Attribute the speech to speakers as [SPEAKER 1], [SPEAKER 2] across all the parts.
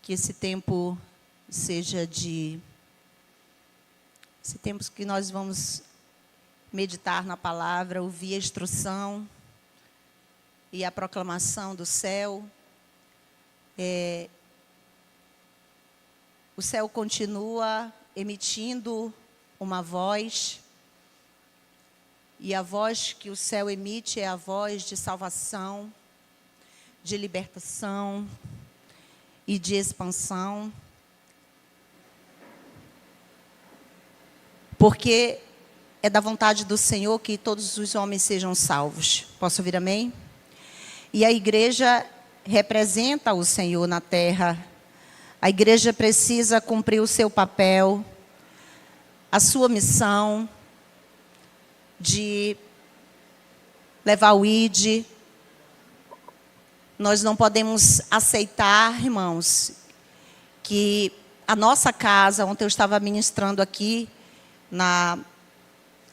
[SPEAKER 1] Que esse tempo seja esse tempo que nós vamos meditar na palavra, ouvir a instrução e a proclamação do céu. O céu continua emitindo uma voz, e a voz que o céu emite é a voz de salvação, de libertação e de expansão. Porque é da vontade do Senhor que todos os homens sejam salvos. Posso ouvir amém? E a igreja representa o Senhor na terra. A igreja precisa cumprir o seu papel, a sua missão de levar o ID. Nós não podemos aceitar, irmãos, que a nossa casa, ontem eu estava ministrando aqui na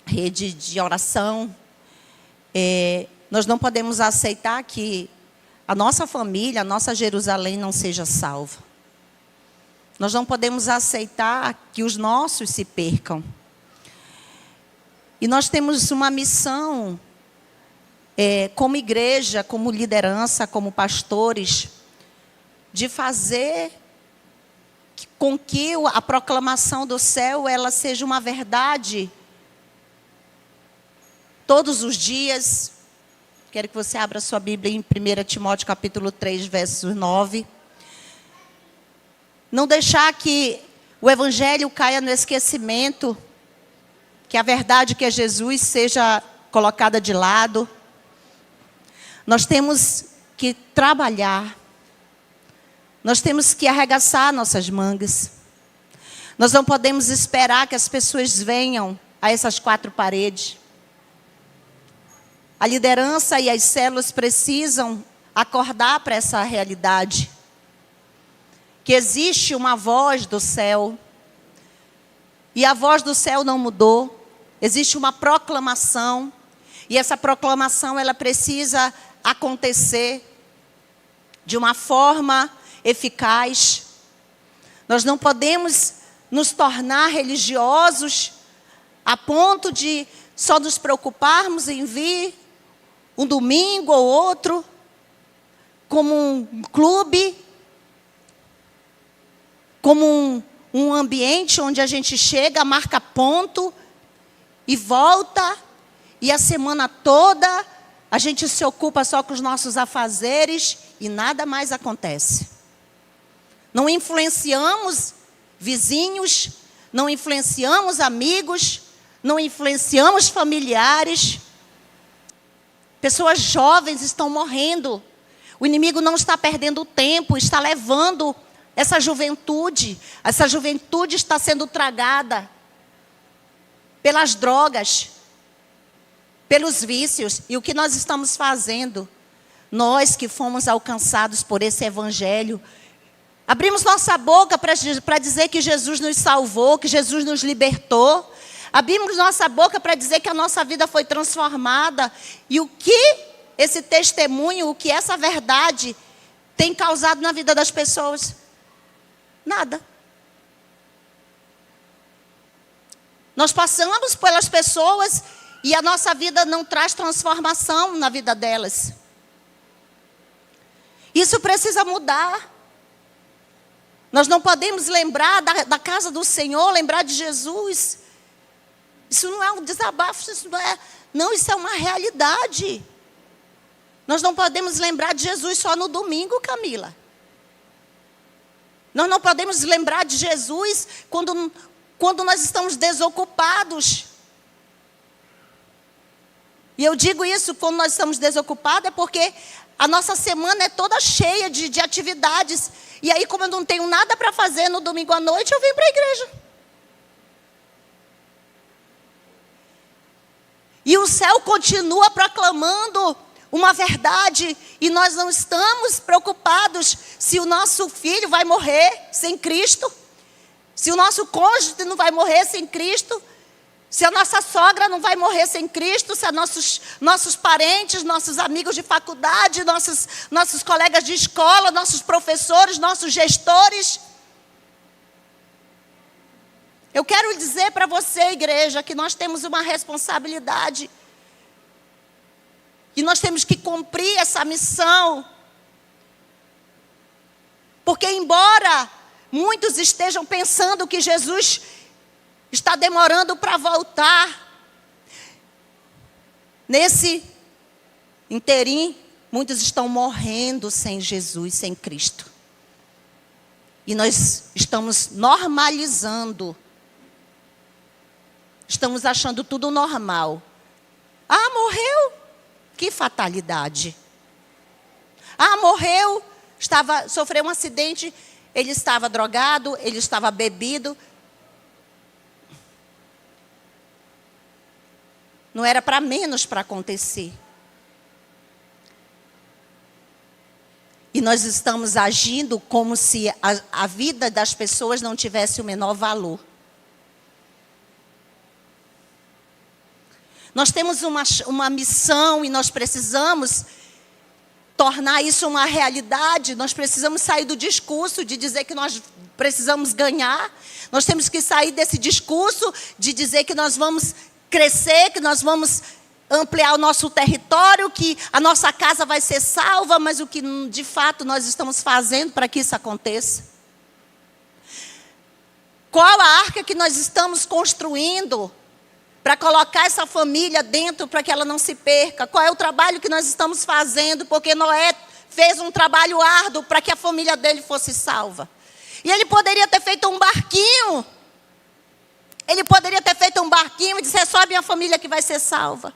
[SPEAKER 1] rede de oração, nós não podemos aceitar que a nossa família, a nossa Jerusalém não seja salva. Nós não podemos aceitar que os nossos se percam. E nós temos uma missão, como igreja, como liderança, como pastores, de fazer com que a proclamação do céu ela seja uma verdade todos os dias. Quero que você abra sua Bíblia em 1 Timóteo capítulo 3, versos 9. Não deixar que o Evangelho caia no esquecimento, que a verdade que é Jesus seja colocada de lado. Nós temos que trabalhar. Nós temos que arregaçar nossas mangas. Nós não podemos esperar que as pessoas venham a essas quatro paredes. A liderança e as células precisam acordar para essa realidade. Que existe uma voz do céu. E a voz do céu não mudou. Existe uma proclamação. E essa proclamação ela precisa acontecer de uma forma eficaz. Nós não podemos nos tornar religiosos a ponto de só nos preocuparmos em vir um domingo ou outro como um clube, como um ambiente onde a gente chega, marca ponto e volta, e a semana toda a gente se ocupa só com os nossos afazeres e nada mais acontece. Não influenciamos vizinhos, não influenciamos amigos, não influenciamos familiares. Pessoas jovens estão morrendo. O inimigo não está perdendo tempo, está levando essa juventude. Essa juventude está sendo tragada pelas drogas, pelos vícios. E o que nós estamos fazendo? Nós que fomos alcançados por esse evangelho, abrimos nossa boca para dizer que Jesus nos salvou, que Jesus nos libertou. Abrimos nossa boca para dizer que a nossa vida foi transformada. E o que esse testemunho, o que essa verdade tem causado na vida das pessoas? Nada. Nós passamos pelas pessoas e a nossa vida não traz transformação na vida delas. Isso precisa mudar. Nós não podemos lembrar da casa do Senhor, lembrar de Jesus. Isso não é um desabafo, isso isso é uma realidade. Nós não podemos lembrar de Jesus só no domingo, Camila. Nós não podemos lembrar de Jesus quando nós estamos desocupados. E eu digo isso, quando nós estamos desocupados, é porque a nossa semana é toda cheia de atividades. E aí, como eu não tenho nada para fazer no domingo à noite, eu venho para a igreja. E o céu continua proclamando uma verdade. E nós não estamos preocupados se o nosso filho vai morrer sem Cristo. Se o nosso cônjuge não vai morrer sem Cristo. Se a nossa sogra não vai morrer sem Cristo, se nossos parentes, nossos amigos de faculdade, nossos colegas de escola, nossos professores, nossos gestores. Eu quero dizer para você, igreja, que nós temos uma responsabilidade. E nós temos que cumprir essa missão. Porque embora muitos estejam pensando que Jesus está demorando para voltar, nesse interim, muitos estão morrendo sem Jesus, sem Cristo. E nós estamos normalizando. Estamos achando tudo normal. Ah, morreu? Que fatalidade. Ah, morreu? Sofreu um acidente, ele estava drogado, ele estava bebido. Não era para menos para acontecer. E nós estamos agindo como se a vida das pessoas não tivesse o menor valor. Nós temos uma missão e nós precisamos tornar isso uma realidade. Nós precisamos sair do discurso de dizer que nós precisamos ganhar. Nós temos que sair desse discurso de dizer que nós vamos crescer, que nós vamos ampliar o nosso território, que a nossa casa vai ser salva, mas o que de fato nós estamos fazendo para que isso aconteça? Qual a arca que nós estamos construindo para colocar essa família dentro, para que ela não se perca? Qual é o trabalho que nós estamos fazendo? Porque Noé fez um trabalho árduo para que a família dele fosse salva. E ele poderia ter feito um barquinho. Ele poderia ter feito um barquinho e dizer, é só a minha família que vai ser salva.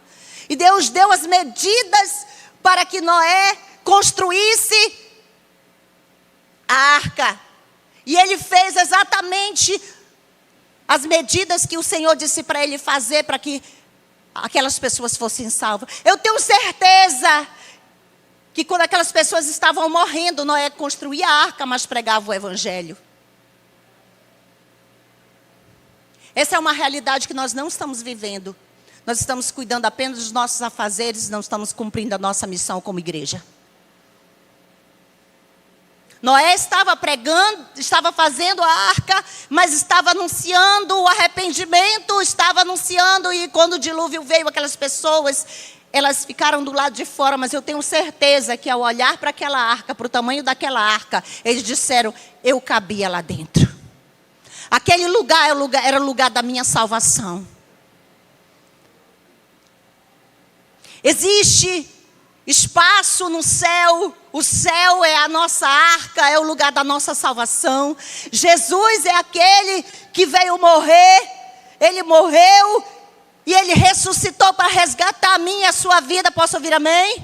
[SPEAKER 1] E Deus deu as medidas para que Noé construísse a arca. E ele fez exatamente as medidas que o Senhor disse para ele fazer, para que aquelas pessoas fossem salvas. Eu tenho certeza que quando aquelas pessoas estavam morrendo, Noé construía a arca, mas pregava o evangelho. Essa é uma realidade que nós não estamos vivendo. Nós estamos cuidando apenas dos nossos afazeres, não estamos cumprindo a nossa missão como igreja. Noé estava pregando, estava fazendo a arca, mas estava anunciando o arrependimento, estava anunciando, e quando o dilúvio veio, aquelas pessoas, elas ficaram do lado de fora, mas eu tenho certeza que ao olhar para aquela arca, para o tamanho daquela arca, eles disseram, eu cabia lá dentro. Aquele lugar era o lugar da minha salvação. Existe espaço no céu. O céu é a nossa arca, é o lugar da nossa salvação. Jesus é aquele que veio morrer. Ele morreu e ele ressuscitou para resgatar a minha e a sua vida. Posso ouvir amém?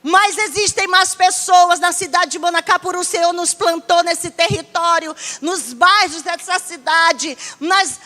[SPEAKER 1] Mas existem mais pessoas na cidade de Manacapuru. O Senhor nos plantou nesse território, nos bairros dessa cidade,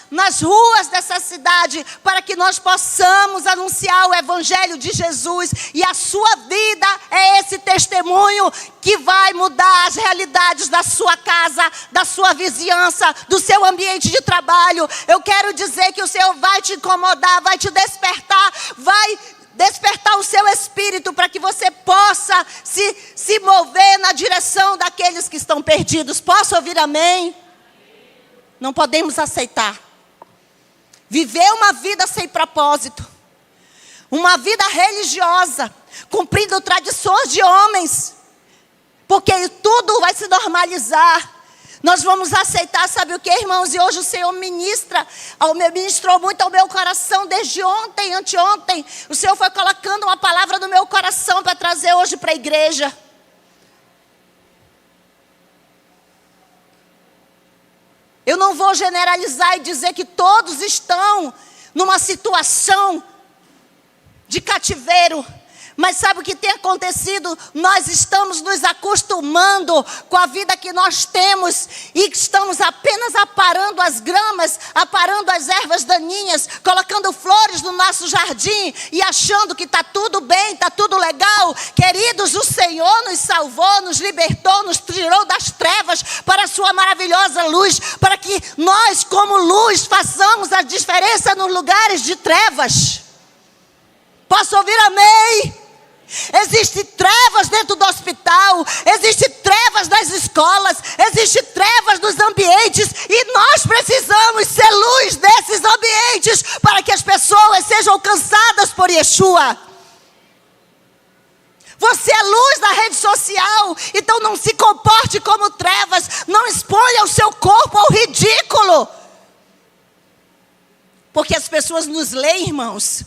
[SPEAKER 1] nas ruas dessa cidade, para que nós possamos anunciar o evangelho de Jesus. E a sua vida é esse testemunho que vai mudar as realidades da sua casa, da sua vizinhança, do seu ambiente de trabalho. Eu quero dizer que o Senhor vai te incomodar, vai te despertar, vai despertar o seu espírito para que você possa se mover na direção daqueles que estão perdidos. Posso ouvir amém? Não podemos aceitar viver uma vida sem propósito, uma vida religiosa, cumprindo tradições de homens, porque tudo vai se normalizar. Nós vamos aceitar, sabe o que, irmãos? E hoje o Senhor ministrou muito ao meu coração, desde ontem, anteontem. O Senhor foi colocando uma palavra no meu coração para trazer hoje para a igreja. Eu não vou generalizar e dizer que todos estão numa situação de cativeiro, Mas sabe o que tem acontecido? Nós estamos nos acostumando com a vida que nós temos e estamos apenas aparando as gramas, aparando as ervas daninhas, colocando flores no nosso jardim e achando que está tudo bem, está tudo legal. Queridos, o Senhor nos salvou, nos libertou, nos tirou das trevas para a sua maravilhosa luz, para que nós, como luz, façamos a diferença nos lugares de trevas. Posso ouvir amém? Existem trevas dentro do hospital, existem trevas nas escolas, existem trevas nos ambientes, e nós precisamos ser luz desses ambientes para que as pessoas sejam alcançadas por Yeshua. Você é luz na rede social, então não se comporte como trevas, não exponha o seu corpo ao ridículo, porque as pessoas nos leem, irmãos.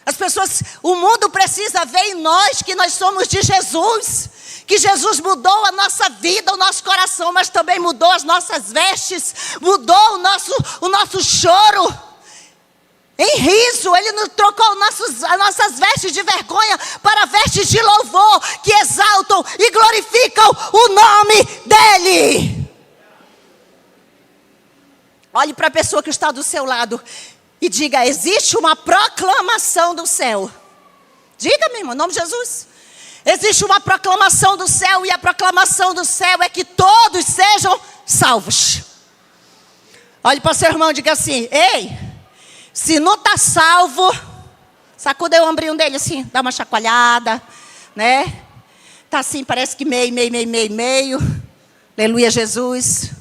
[SPEAKER 1] As pessoas, o mundo precisa ver em nós que nós somos de Jesus. Que Jesus mudou a nossa vida, o nosso coração, mas também mudou as nossas vestes. Mudou o nosso choro em riso. Ele nos trocou as nossas vestes de vergonha para vestes de louvor, que exaltam e glorificam o nome dEle. Olhe para a pessoa que está do seu lado e diga: existe uma proclamação do céu. Diga, meu irmão, em nome de Jesus. Existe uma proclamação do céu, e a proclamação do céu é que todos sejam salvos. Olhe para o seu irmão e diga assim: ei, se não está salvo, sacuda o ombrinho dele assim, dá uma chacoalhada, né? Está assim, parece que meio. Aleluia, Jesus.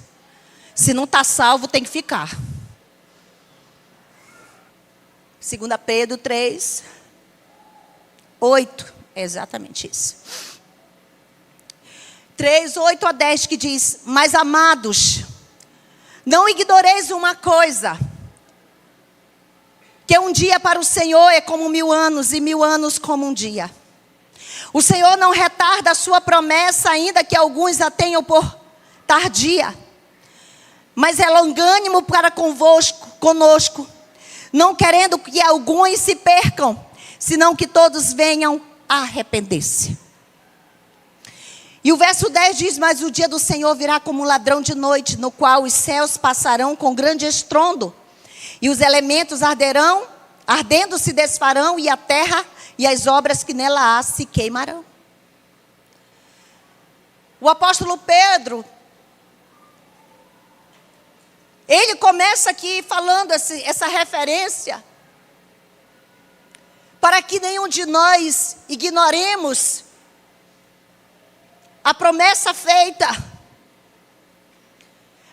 [SPEAKER 1] Se não está salvo, tem que ficar. 2 Pedro 3, 8, é exatamente isso. 3, 8 a 10, que diz: mas amados, não ignoreis uma coisa, que um dia para o Senhor é como 1000 anos, e 1000 anos como um dia. O Senhor não retarda a sua promessa, ainda que alguns a tenham por tardia, mas é longânimo para conosco, não querendo que alguns se percam, senão que todos venham a arrepender-se. E o verso 10 diz: mas o dia do Senhor virá como um ladrão de noite, no qual os céus passarão com grande estrondo, e os elementos ardendo se desfarão, e a terra e as obras que nela há se queimarão. O apóstolo Pedro, ele começa aqui falando essa referência, para que nenhum de nós ignoremos a promessa feita,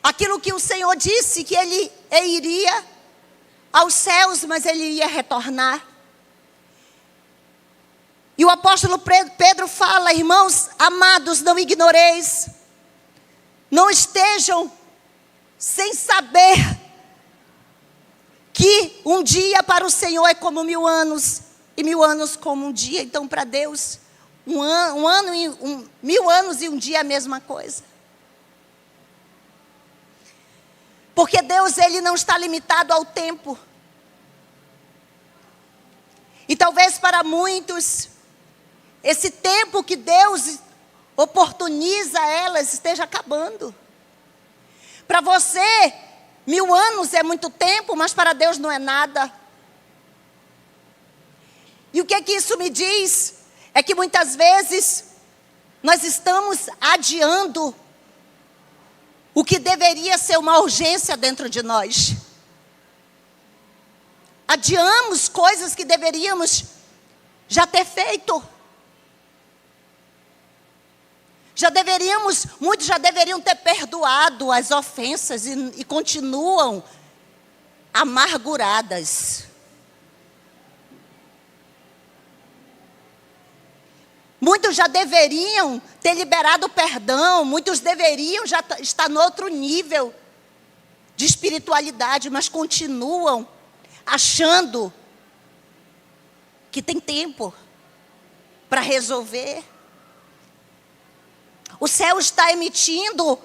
[SPEAKER 1] aquilo que o Senhor disse, que ele iria aos céus, mas ele iria retornar. E o apóstolo Pedro fala: irmãos amados, não ignoreis, não estejam sem saber que um dia para o Senhor é como 1000 anos, e 1000 anos como um dia. Então, para Deus, 1000 anos e um dia é a mesma coisa. Porque Deus, ele não está limitado ao tempo. E talvez para muitos, esse tempo que Deus oportuniza a elas esteja acabando. Para você, 1000 anos é muito tempo, mas para Deus não é nada. E o que é que isso me diz? É que muitas vezes nós estamos adiando o que deveria ser uma urgência dentro de nós. Adiamos coisas que deveríamos já ter feito. Muitos já deveriam ter perdoado as ofensas e continuam amarguradas. Muitos já deveriam ter liberado perdão, muitos deveriam já estar no outro nível de espiritualidade, mas continuam achando que tem tempo para resolver. O céu está emitindo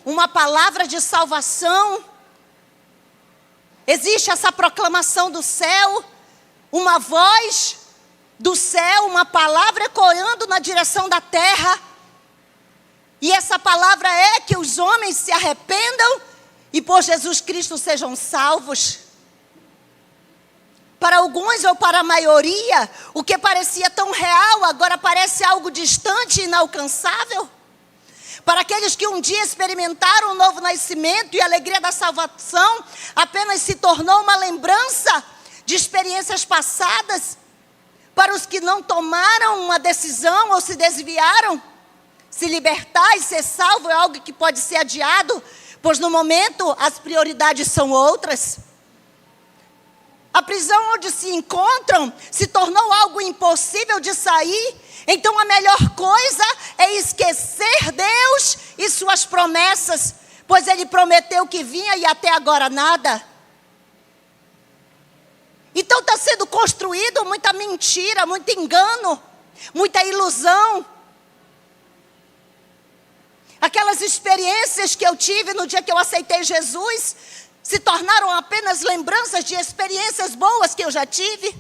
[SPEAKER 1] uma palavra de salvação existe essa proclamação do céu, uma voz do céu, uma palavra ecoando na direção da terra. E essa palavra é que os homens se arrependam e por Jesus Cristo sejam salvos. Para alguns ou para a maioria, o que parecia tão real agora parece algo distante e inalcançável. Para aqueles que um dia experimentaram o novo nascimento e a alegria da salvação, apenas se tornou uma lembrança de experiências passadas. Para os que não tomaram uma decisão ou se desviaram, se libertar e ser salvo é algo que pode ser adiado, pois no momento as prioridades são outras. A prisão onde se encontram se tornou algo impossível de sair. Então a melhor coisa é esquecer Deus e suas promessas, pois Ele prometeu que vinha e até agora nada. Então está sendo construído muita mentira, muito engano, muita ilusão. Aquelas experiências que eu tive no dia que eu aceitei Jesus se tornaram apenas lembranças de experiências boas que eu já tive.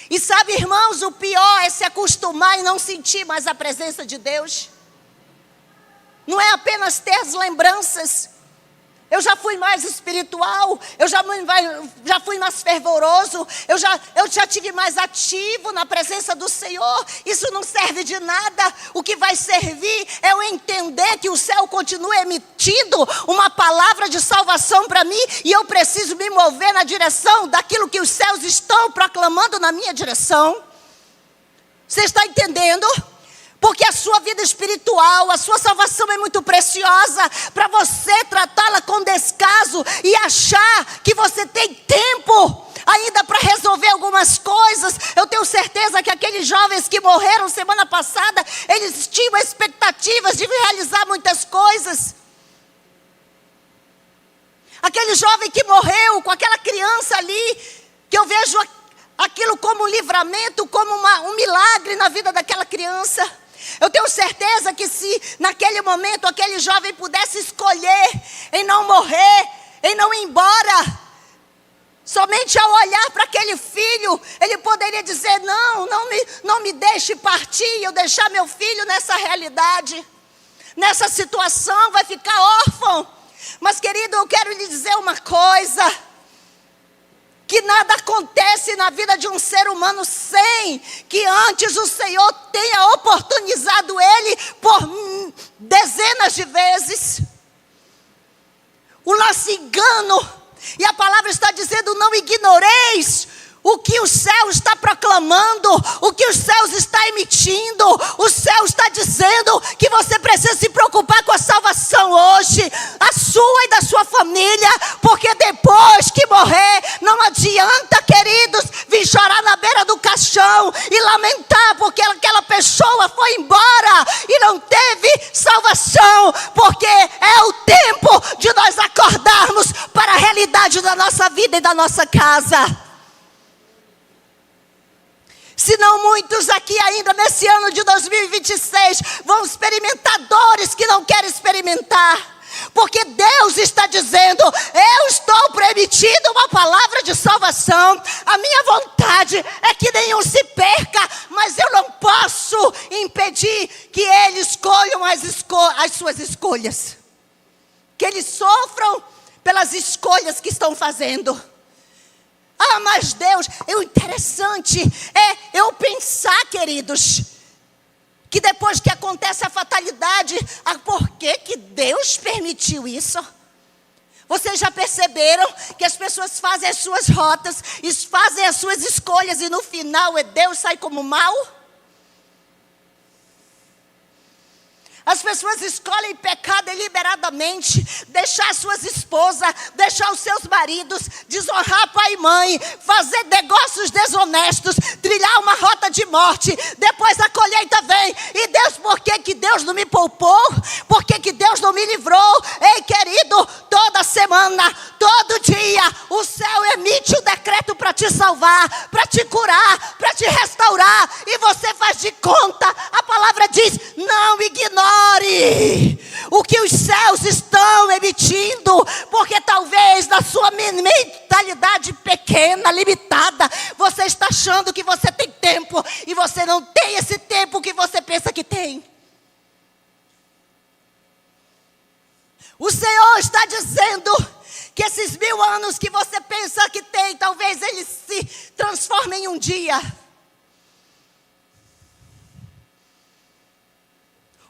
[SPEAKER 1] E sabe, irmãos, o pior é se acostumar e não sentir mais a presença de Deus. Não é apenas ter as lembranças. Eu já fui mais espiritual, eu já fui mais fervoroso, eu já tive mais ativo na presença do Senhor. Isso não serve de nada. O que vai servir é eu entender que o céu continua emitindo uma palavra de salvação para mim e eu preciso me mover na direção daquilo que os céus estão proclamando na minha direção. Você está entendendo? Porque a sua vida espiritual, a sua salvação é muito preciosa para você tratá-la com descaso e achar que você tem tempo ainda para resolver algumas coisas. Eu tenho certeza que aqueles jovens que morreram semana passada, eles tinham expectativas de realizar muitas coisas. Aquele jovem que morreu com aquela criança ali, que eu vejo aquilo como um livramento, como um milagre na vida daquela criança. Eu tenho certeza que se naquele momento aquele jovem pudesse escolher em não morrer, em não ir embora, somente ao olhar para aquele filho, ele poderia dizer, não me deixe partir e eu deixar meu filho nessa realidade, nessa situação, vai ficar órfão. Mas querido, eu quero lhe dizer uma coisa, que nada acontece na vida de um ser humano sem que antes o Senhor tenha oportunizado ele por dezenas de vezes. O nosso engano, e a palavra está dizendo, não ignoreis o que o céu está proclamando, o que os céus está emitindo. O céu está dizendo que você precisa se preocupar com a salvação hoje, a sua e da sua família, porque depois que morrer, não adianta, queridos, vir chorar na beira do caixão e lamentar porque aquela pessoa foi embora e não teve salvação, porque é o tempo de nós acordarmos para a realidade da nossa vida e da nossa casa. Senão muitos aqui ainda nesse ano de 2026 vão experimentar dores que não querem experimentar. Porque Deus está dizendo, eu estou permitindo uma palavra de salvação. A minha vontade é que nenhum se perca, mas eu não posso impedir que eles escolham as suas escolhas. Que eles sofram pelas escolhas que estão fazendo. Ah, mas Deus, o interessante é eu pensar, queridos, que depois que acontece a fatalidade, por que Deus permitiu isso? Vocês já perceberam que as pessoas fazem as suas rotas, fazem as suas escolhas e no final Deus sai como mal? As pessoas escolhem pecar deliberadamente, deixar suas esposas, deixar os seus maridos, desonrar pai e mãe, fazer negócios desonestos, trilhar uma rota de morte. Depois a colheita vem. E Deus, por que Deus não me poupou? Por que Deus não me livrou? Ei, querido, toda semana, todo dia, o céu emite um decreto para te salvar, para te curar, para te restaurar. E você faz de conta. A palavra diz, não ignore o que os céus estão emitindo, porque talvez na sua mentalidade pequena, limitada, você está achando que você tem tempo, e você não tem esse tempo que você pensa que tem. O Senhor está dizendo que esses 1000 anos que você pensa que tem, talvez eles se transformem em um dia.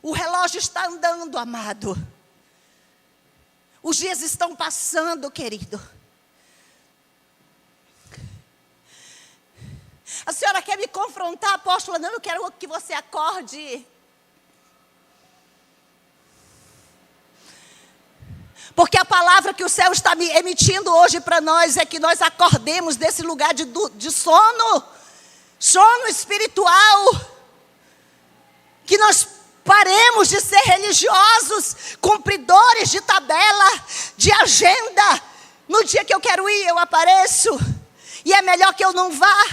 [SPEAKER 1] O relógio está andando, amado. Os dias estão passando, querido. A senhora quer me confrontar, apóstola? Não, eu quero que você acorde. Porque a palavra que o céu está emitindo hoje para nós é que nós acordemos desse lugar de sono. Sono espiritual. Que nós paremos de ser religiosos, cumpridores de tabela, de agenda. No dia que eu quero ir, eu apareço. E é melhor que eu não vá.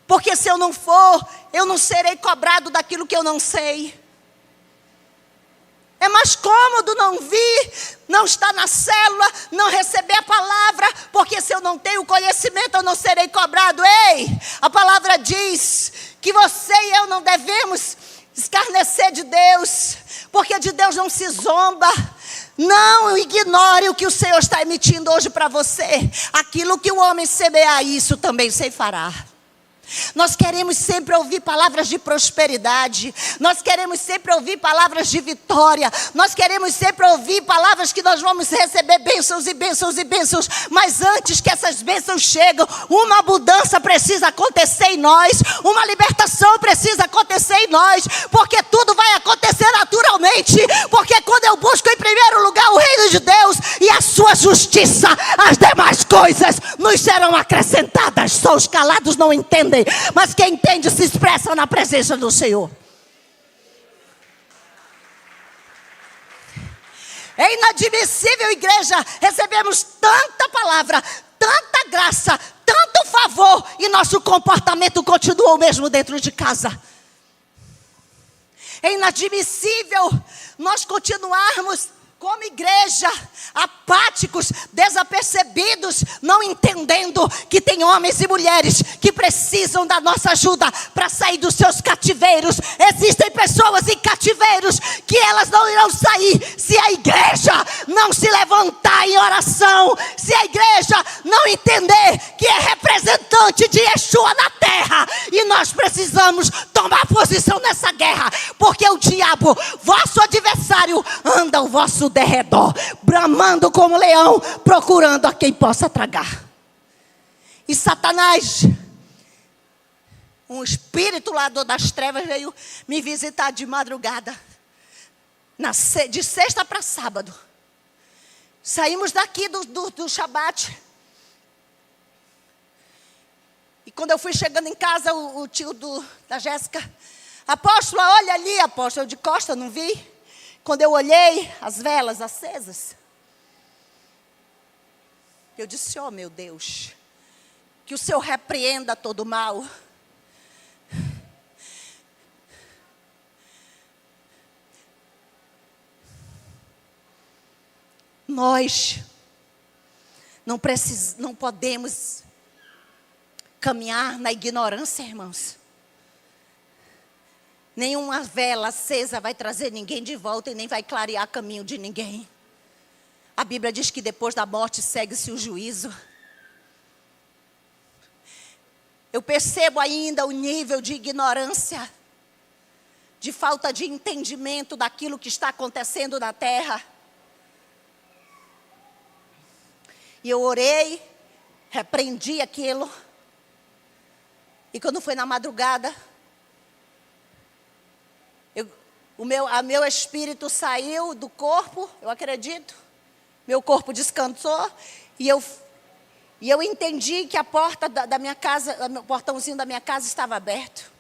[SPEAKER 1] Porque se eu não for, eu não serei cobrado daquilo que eu não sei. É mais cômodo não vir, não estar na célula, não receber a palavra, porque se eu não tenho conhecimento, eu não serei cobrado. Ei, a palavra diz que você e eu não devemos escarnecer de Deus, porque de Deus não se zomba. Não ignore o que o Senhor está emitindo hoje para você. Aquilo que o homem semear, isso também ceifará. Nós queremos sempre ouvir palavras de prosperidade. Nós queremos sempre ouvir palavras de vitória. Nós queremos sempre ouvir palavras que nós vamos receber bênçãos e bênçãos e bênçãos. Mas antes que essas bênçãos cheguem, uma mudança precisa acontecer em nós. Uma libertação precisa acontecer em nós. Porque tudo vai acontecer naturalmente. Porque quando eu busco em primeiro lugar o reino de Deus e a sua justiça, as demais coisas nos serão acrescentadas. Só os calados não entendem. Mas quem entende se expressa na presença do Senhor. É inadmissível, igreja, recebemos tanta palavra, tanta graça, tanto favor, e nosso comportamento continua o mesmo dentro de casa. É inadmissível nós continuarmos como igreja, apáticos, desapercebidos, não entendendo que tem homens e mulheres que precisam da nossa ajuda para sair dos seus cativeiros. Existem pessoas em cativeiros que elas não irão sair se a igreja não se levantar em oração, se a igreja não entender que é representante de Yeshua na terra. E nós precisamos tomar posição nessa guerra, porque o diabo, vosso adversário, anda ao vosso derredor, bramando como leão, procurando a quem possa tragar. E Satanás, um espírito lá das trevas, veio me visitar de madrugada, de sexta para sábado. Saímos daqui do Shabat. E quando eu fui chegando em casa, o tio da Jéssica: apóstola, olha ali, apóstola. Eu de costa, não vi. Quando eu olhei as velas acesas, eu disse: oh meu Deus, que o Senhor repreenda todo o mal. Nós não podemos caminhar na ignorância, irmãos. Nenhuma vela acesa vai trazer ninguém de volta e nem vai clarear caminho de ninguém. A Bíblia diz que depois da morte segue-se o juízo. Eu percebo ainda o nível de ignorância, de falta de entendimento daquilo que está acontecendo na terra. E eu orei, repreendi aquilo. E quando foi na madrugada, o meu espírito saiu do corpo, eu acredito. Meu corpo descansou. E eu entendi que a porta da minha casa, o portãozinho da minha casa estava aberto.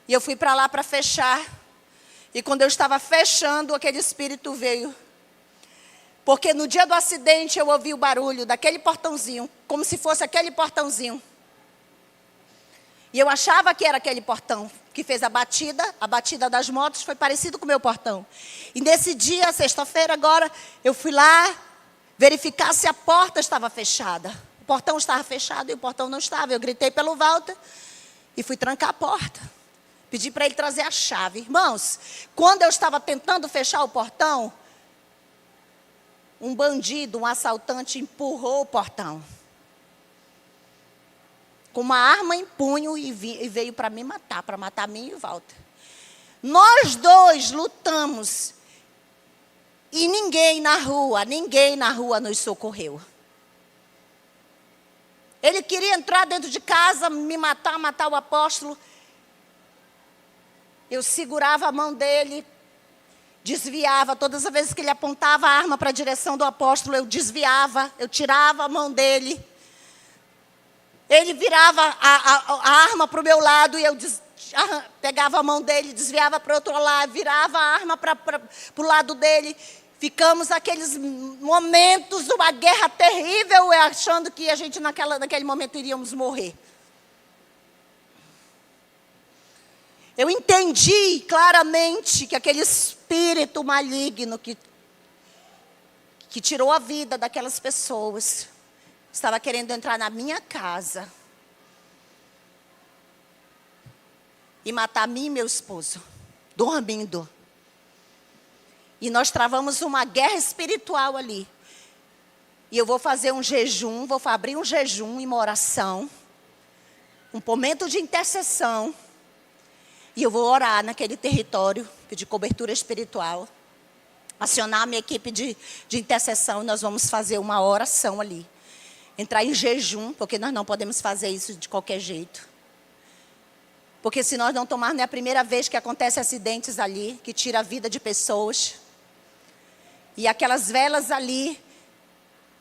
[SPEAKER 1] E eu fui para lá para fechar. E quando eu estava fechando, aquele espírito veio. Porque no dia do acidente eu ouvi o barulho daquele portãozinho, como se fosse aquele portãozinho. E eu achava que era aquele portão. que fez a batida das motos foi parecido com o meu portão. E nesse dia, sexta-feira agora, eu fui lá verificar se a porta estava fechada. O portão estava fechado e o portão não estava. Eu gritei pelo Walter e fui trancar a porta. Pedi para ele trazer a chave. Irmãos, quando eu estava tentando fechar o portão, um bandido, um assaltante empurrou o portão. Com uma arma em punho e veio para me matar, para matar mim e o Walter. Nós dois lutamos e ninguém na rua nos socorreu. Ele queria entrar dentro de casa, me matar o apóstolo. Eu segurava a mão dele, desviava. Todas as vezes que ele apontava a arma para a direção do apóstolo, eu desviava, eu tirava a mão dele. Ele virava a arma para o meu lado e eu pegava a mão dele, desviava para o outro lado, virava a arma para o lado dele. Ficamos naqueles momentos, uma guerra terrível, achando que a gente naquele momento iríamos morrer. Eu entendi claramente que aquele espírito maligno que tirou a vida daquelas pessoas estava querendo entrar na minha casa e matar mim e meu esposo, dormindo. E nós travamos uma guerra espiritual ali. E eu vou fazer um jejum, vou abrir um jejum e uma oração, um momento de intercessão. E eu vou orar naquele território, pedir cobertura espiritual, acionar a minha equipe de intercessão. Nós vamos fazer uma oração ali. Entrar em jejum, porque nós não podemos fazer isso de qualquer jeito. Porque se nós não tomarmos, não é a primeira vez que acontece acidentes ali, que tira a vida de pessoas. E aquelas velas ali,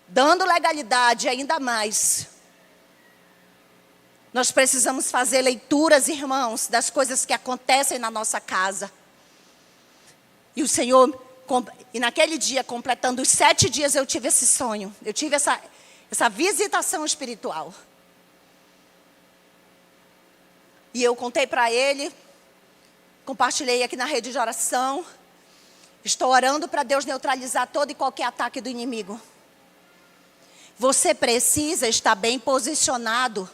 [SPEAKER 1] dando legalidade ainda mais. Nós precisamos fazer leituras, irmãos, das coisas que acontecem na nossa casa. E o Senhor, e naquele dia, completando os 7 dias, eu tive esse sonho. Eu tive essa visitação espiritual. E eu contei para ele, compartilhei aqui na rede de oração. Estou orando para Deus neutralizar todo e qualquer ataque do inimigo. Você precisa estar bem posicionado,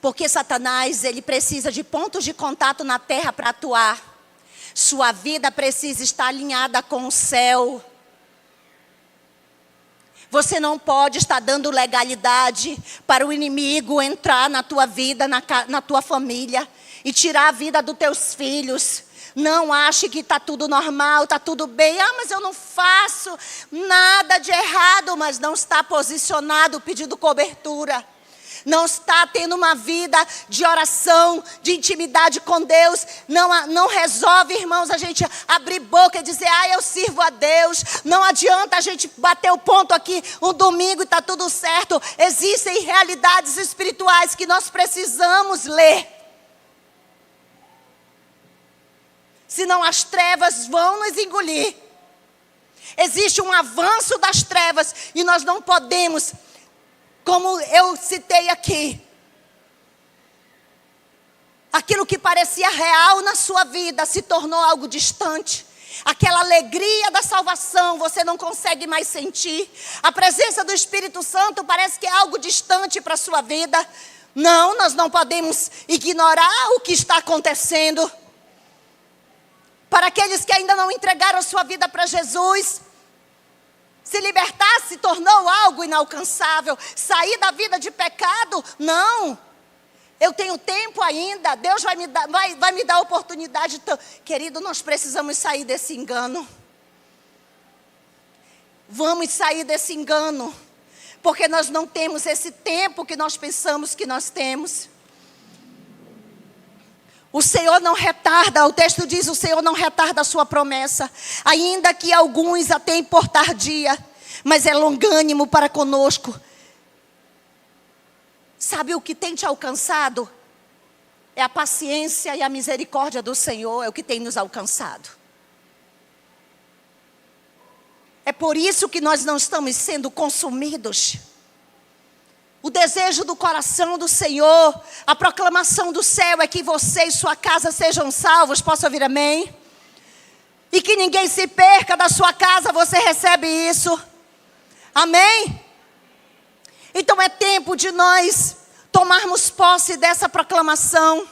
[SPEAKER 1] porque Satanás, ele precisa de pontos de contato na terra para atuar. Sua vida precisa estar alinhada com o céu. Você não pode estar dando legalidade para o inimigo entrar na tua vida, na tua família e tirar a vida dos teus filhos. Não ache que está tudo normal, está tudo bem. Mas eu não faço nada de errado, mas não está posicionado pedindo cobertura. Não está tendo uma vida de oração, de intimidade com Deus. Não resolve, irmãos, a gente abrir boca e dizer, eu sirvo a Deus. Não adianta a gente bater o ponto aqui um domingo e está tudo certo. Existem realidades espirituais que nós precisamos ler. Senão as trevas vão nos engolir. Existe um avanço das trevas e nós não podemos, como eu citei aqui, aquilo que parecia real na sua vida se tornou algo distante. Aquela alegria da salvação você não consegue mais sentir. A presença do Espírito Santo parece que é algo distante para a sua vida. Não, nós não podemos ignorar o que está acontecendo. Para aqueles que ainda não entregaram sua vida para Jesus, se libertar se tornou algo inalcançável. Sair da vida de pecado, não. Eu tenho tempo ainda, Deus vai me dar oportunidade. Então, querido, nós precisamos sair desse engano. Vamos sair desse engano, porque nós não temos esse tempo que nós pensamos que nós temos. O Senhor não retarda, o texto diz, o Senhor não retarda a sua promessa, ainda que alguns a tenham por tardia, mas é longânimo para conosco. Sabe o que tem te alcançado? É a paciência e a misericórdia do Senhor, é o que tem nos alcançado. É por isso que nós não estamos sendo consumidos. O desejo do coração do Senhor, a proclamação do céu é que você e sua casa sejam salvos. Posso ouvir amém? E que ninguém se perca da sua casa, você recebe isso. Amém? Então é tempo de nós tomarmos posse dessa proclamação.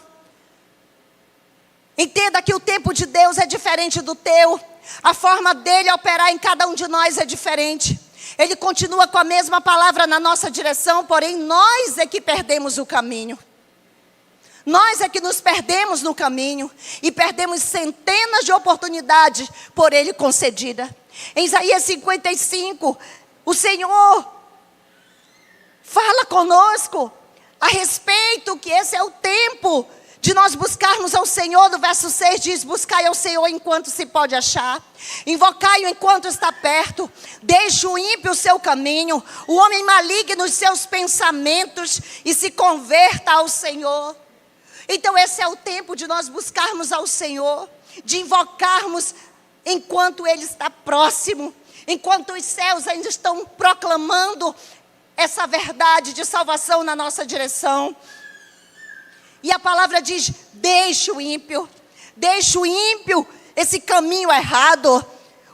[SPEAKER 1] Entenda que o tempo de Deus é diferente do teu. A forma dele operar em cada um de nós é diferente. Ele continua com a mesma palavra na nossa direção, porém nós é que perdemos o caminho. Nós é que nos perdemos no caminho e perdemos centenas de oportunidades por ele concedida. Em Isaías 55, o Senhor fala conosco a respeito que esse é o tempo de nós buscarmos ao Senhor. No verso 6 diz: buscai ao Senhor enquanto se pode achar, invocai-o enquanto está perto, deixe o ímpio o seu caminho, o homem maligno os seus pensamentos, e se converta ao Senhor. Então esse é o tempo de nós buscarmos ao Senhor, de invocarmos enquanto Ele está próximo, enquanto os céus ainda estão proclamando essa verdade de salvação na nossa direção. E a palavra diz: deixe o ímpio, esse caminho errado,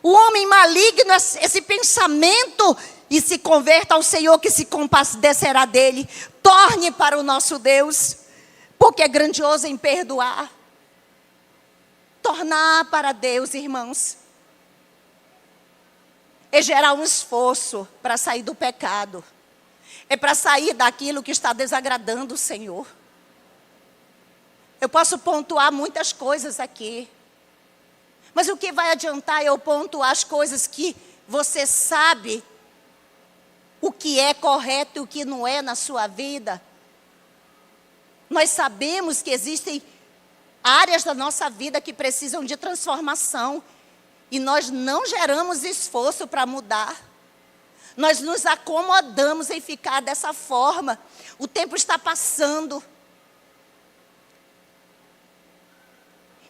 [SPEAKER 1] o homem maligno, esse pensamento, e se converta ao Senhor, que se compadecerá dele. Torne para o nosso Deus, porque é grandioso em perdoar. Tornar para Deus, irmãos, é gerar um esforço para sair do pecado. É para sair daquilo que está desagradando o Senhor. Eu posso pontuar muitas coisas aqui, mas o que vai adiantar eu pontuar as coisas que você sabe o que é correto e o que não é na sua vida? Nós sabemos que existem áreas da nossa vida que precisam de transformação e nós não geramos esforço para mudar. Nós nos acomodamos em ficar dessa forma. O tempo está passando.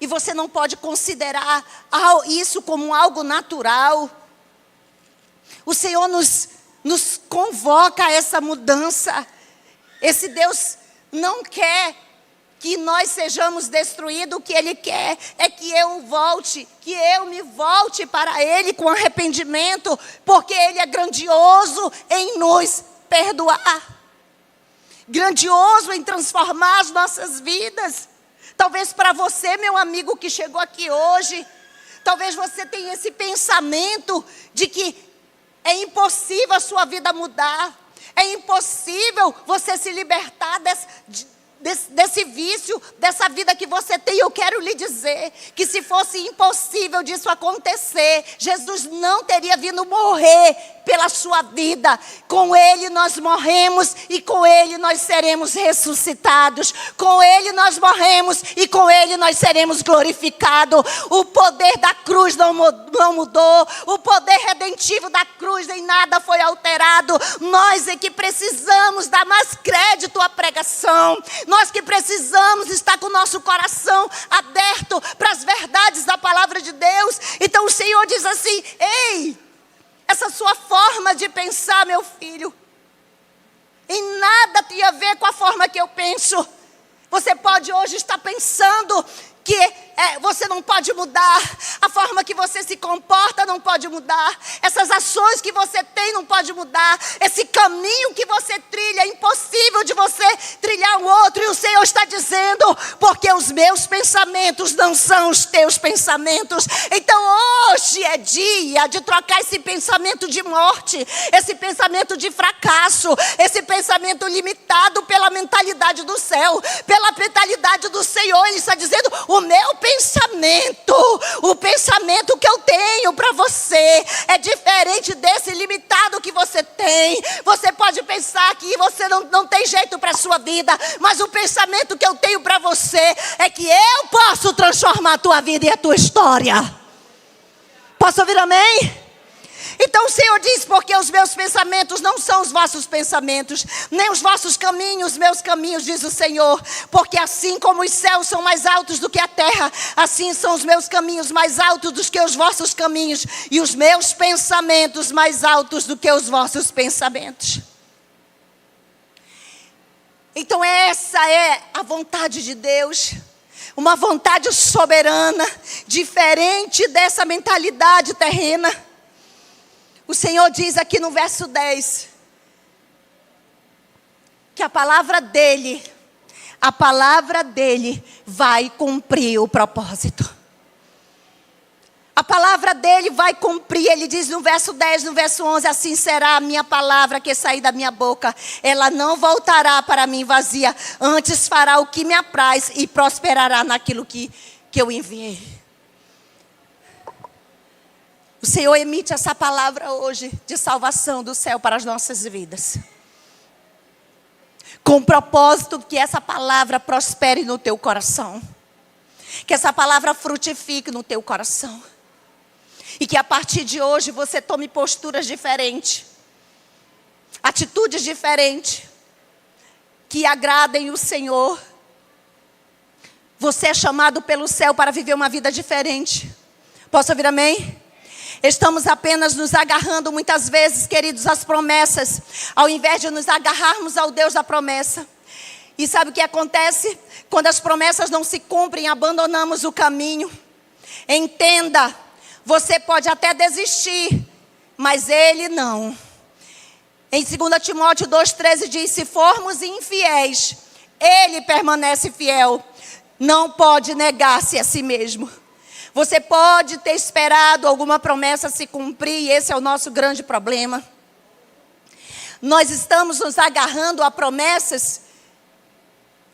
[SPEAKER 1] E você não pode considerar isso como algo natural. O Senhor nos convoca a essa mudança. Esse Deus não quer que nós sejamos destruídos. O que Ele quer é que eu me volte para Ele com arrependimento, porque Ele é grandioso em nos perdoar, grandioso em transformar as nossas vidas. Talvez para você, meu amigo que chegou aqui hoje, talvez você tenha esse pensamento de que é impossível a sua vida mudar, é impossível você se libertar desse vício, dessa vida que você tem. Eu quero lhe dizer que se fosse impossível disso acontecer, Jesus não teria vindo morrer pela sua vida. Com Ele nós morremos e com Ele nós seremos ressuscitados. Com Ele nós morremos e com Ele nós seremos glorificados. O poder da cruz não mudou. O poder redentivo da cruz em nada foi alterado. Nós é que precisamos dar mais crédito à pregação. Nós que precisamos estar com o nosso coração aberto para as verdades da palavra de Deus. Então o Senhor diz assim: ei, essa sua forma de pensar, meu filho, em nada tem a ver com a forma que eu penso. Você pode hoje estar pensando que você não pode mudar, a forma que você se comporta não pode mudar, essas ações que você tem não pode mudar, esse caminho que você trilha é impossível de você trilhar um outro. E o Senhor está dizendo: porque os meus pensamentos não são os teus pensamentos. Então hoje é dia de trocar esse pensamento de morte, esse pensamento de fracasso, esse pensamento limitado pela mentalidade do céu, pela mentalidade do Senhor. Ele está dizendo: o meu pensamento, o pensamento que eu tenho para você é diferente desse limitado que você tem. Você pode pensar que você não tem jeito para a sua vida, mas o pensamento que eu tenho para você é que eu posso transformar a tua vida e a tua história. Posso ouvir amém? Então o Senhor diz: porque os meus pensamentos não são os vossos pensamentos, nem os vossos caminhos, meus caminhos, diz o Senhor. Porque assim como os céus são mais altos do que a terra, assim são os meus caminhos mais altos do que os vossos caminhos, e os meus pensamentos mais altos do que os vossos pensamentos. Então essa é a vontade de Deus. Uma vontade soberana, diferente dessa mentalidade terrena. O Senhor diz aqui no verso 10, que a palavra dele vai cumprir o propósito. A palavra dele vai cumprir. Ele diz no verso 10, no verso 11, assim será a minha palavra que sair da minha boca. Ela não voltará para mim vazia, antes fará o que me apraz e prosperará naquilo que eu enviei. O Senhor emite essa palavra hoje de salvação do céu para as nossas vidas. Com o propósito que essa palavra prospere no teu coração. Que essa palavra frutifique no teu coração. E que a partir de hoje você tome posturas diferentes. Atitudes diferentes. Que agradem o Senhor. Você é chamado pelo céu para viver uma vida diferente. Posso ouvir amém? Estamos apenas nos agarrando muitas vezes, queridos, às promessas, ao invés de nos agarrarmos ao Deus da promessa. E sabe o que acontece? Quando as promessas não se cumprem, abandonamos o caminho. Entenda, você pode até desistir, mas Ele não. Em 2 Timóteo 2,13 diz, se formos infiéis, Ele permanece fiel, não pode negar-se a si mesmo. Você pode ter esperado alguma promessa se cumprir, e esse é o nosso grande problema. Nós estamos nos agarrando a promessas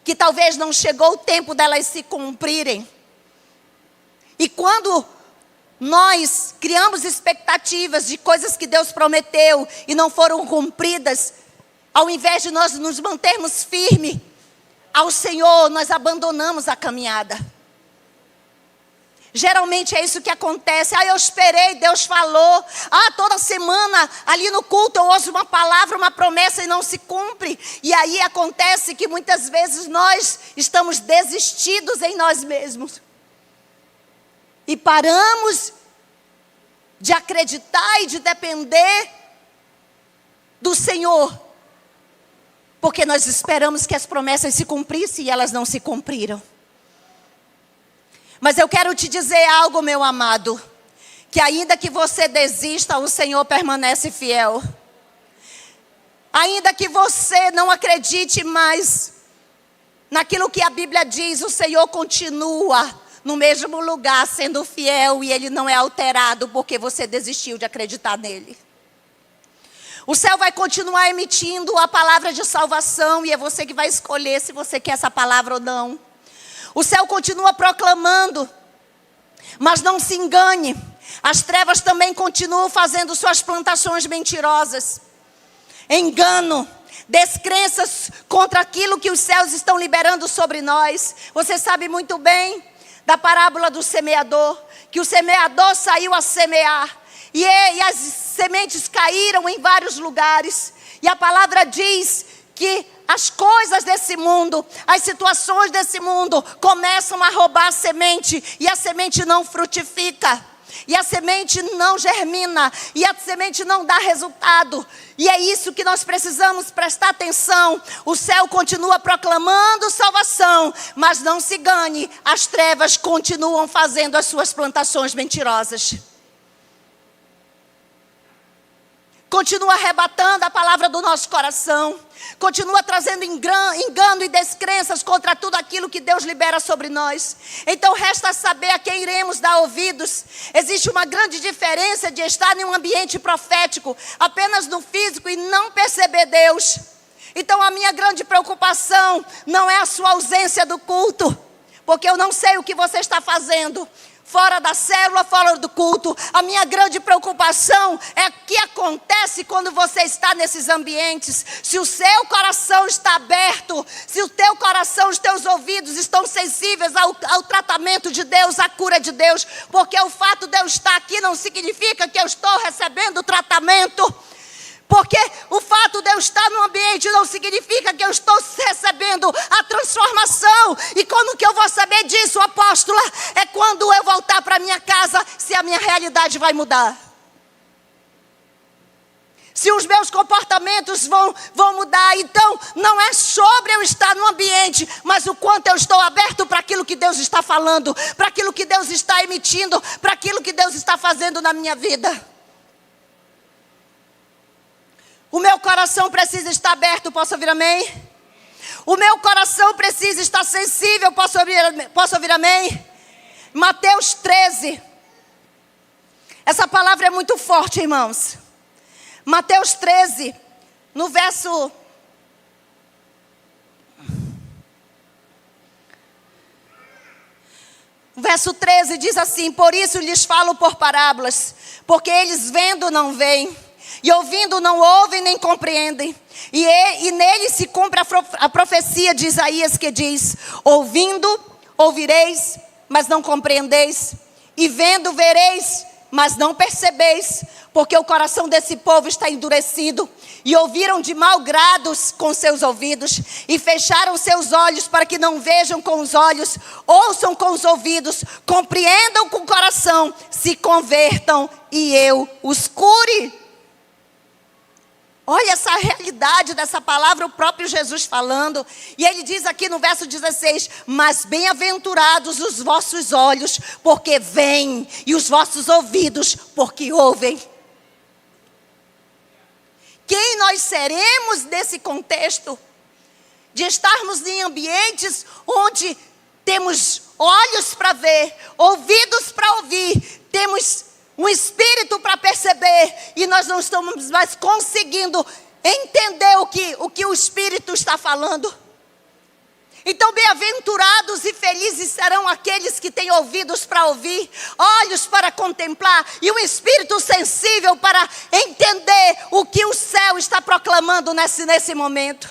[SPEAKER 1] que talvez não chegou o tempo delas se cumprirem. E quando nós criamos expectativas de coisas que Deus prometeu e não foram cumpridas, ao invés de nós nos mantermos firmes ao Senhor, nós abandonamos a caminhada. Geralmente é isso que acontece. Eu esperei, Deus falou. Toda semana ali no culto eu ouço uma palavra, uma promessa e não se cumpre. E aí acontece que muitas vezes nós estamos desistidos em nós mesmos. E paramos de acreditar e de depender do Senhor. Porque nós esperamos que as promessas se cumprissem e elas não se cumpriram. Mas eu quero te dizer algo, meu amado, que ainda que você desista, o Senhor permanece fiel. Ainda que você não acredite mais naquilo que a Bíblia diz, o Senhor continua no mesmo lugar, sendo fiel, e Ele não é alterado porque você desistiu de acreditar nele. O céu vai continuar emitindo a palavra de salvação, e é você que vai escolher se você quer essa palavra ou não. O céu continua proclamando, mas não se engane, as trevas também continuam fazendo suas plantações mentirosas. Engano, descrenças contra aquilo que os céus estão liberando sobre nós. Você sabe muito bem da parábola do semeador, que o semeador saiu a semear, e as sementes caíram em vários lugares, e a palavra diz que as coisas desse mundo, as situações desse mundo começam a roubar a semente, e a semente não frutifica, e a semente não germina, e a semente não dá resultado. E é isso que nós precisamos prestar atenção. O céu continua proclamando salvação, mas não se engane, as trevas continuam fazendo as suas plantações mentirosas. Continua arrebatando a palavra do nosso coração. Continua trazendo engano e descrenças contra tudo aquilo que Deus libera sobre nós. Então resta saber a quem iremos dar ouvidos. Existe uma grande diferença de estar em um ambiente profético, apenas no físico, e não perceber Deus. Então a minha grande preocupação não é a sua ausência do culto, porque eu não sei o que você está fazendo fora da célula, fora do culto. A minha grande preocupação é o que acontece quando você está nesses ambientes. Se o seu coração está aberto, se o teu coração, os teus ouvidos estão sensíveis ao tratamento de Deus, à cura de Deus. Porque o fato de eu estar aqui não significa que eu estou recebendo o tratamento. Porque o fato de eu estar no ambiente não significa que eu estou recebendo a transformação. E quando que eu vou saber disso, apóstola? É quando eu voltar para minha casa, se a minha realidade vai mudar. Se os meus comportamentos vão mudar. Então, não é sobre eu estar no ambiente, mas o quanto eu estou aberto para aquilo que Deus está falando, para aquilo que Deus está emitindo, para aquilo que Deus está fazendo na minha vida. O meu coração precisa estar aberto, posso ouvir amém? O meu coração precisa estar sensível, posso ouvir amém? Mateus 13. Essa palavra é muito forte, irmãos. Mateus 13, no verso... Verso 13 diz assim: por isso lhes falo por parábolas, porque eles vendo não veem, e ouvindo não ouvem nem compreendem. E nele se cumpre a profecia de Isaías que diz: ouvindo, ouvireis, mas não compreendeis, e vendo, vereis, mas não percebeis, porque o coração desse povo está endurecido, e ouviram de mau grado com seus ouvidos, e fecharam seus olhos para que não vejam com os olhos, ouçam com os ouvidos, compreendam com o coração, se convertam e eu os cure. Olha essa realidade dessa palavra, o próprio Jesus falando. E ele diz aqui no verso 16: mas bem-aventurados os vossos olhos, porque veem, e os vossos ouvidos, porque ouvem. Quem nós seremos nesse contexto? De estarmos em ambientes onde temos olhos para ver, ouvidos para ouvir, temos um espírito para perceber, e nós não estamos mais conseguindo entender o que o Espírito está falando. Então, bem-aventurados e felizes serão aqueles que têm ouvidos para ouvir, olhos para contemplar, e um espírito sensível para entender o que o céu está proclamando nesse momento.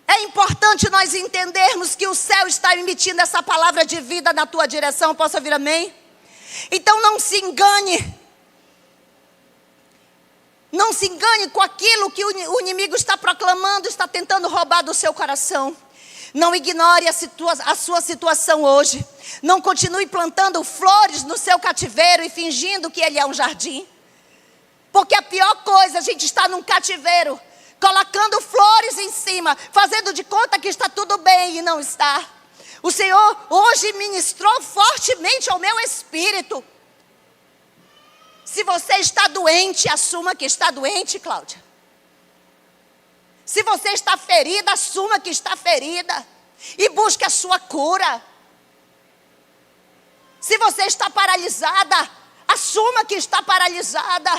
[SPEAKER 1] É importante nós entendermos que o céu está emitindo essa palavra de vida na tua direção. Posso ouvir amém? Então não se engane. Não se engane com aquilo que o inimigo está proclamando, está tentando roubar do seu coração. Não ignore a sua situação hoje. Não continue plantando flores no seu cativeiro e fingindo que ele é um jardim. Porque a pior coisa, a gente está num cativeiro, colocando flores em cima, fazendo de conta que está tudo bem e não está. O Senhor hoje ministrou fortemente ao meu espírito. Se você está doente, assuma que está doente, Cláudia. Se você está ferida, assuma que está ferida. E busque a sua cura. Se você está paralisada, assuma que está paralisada.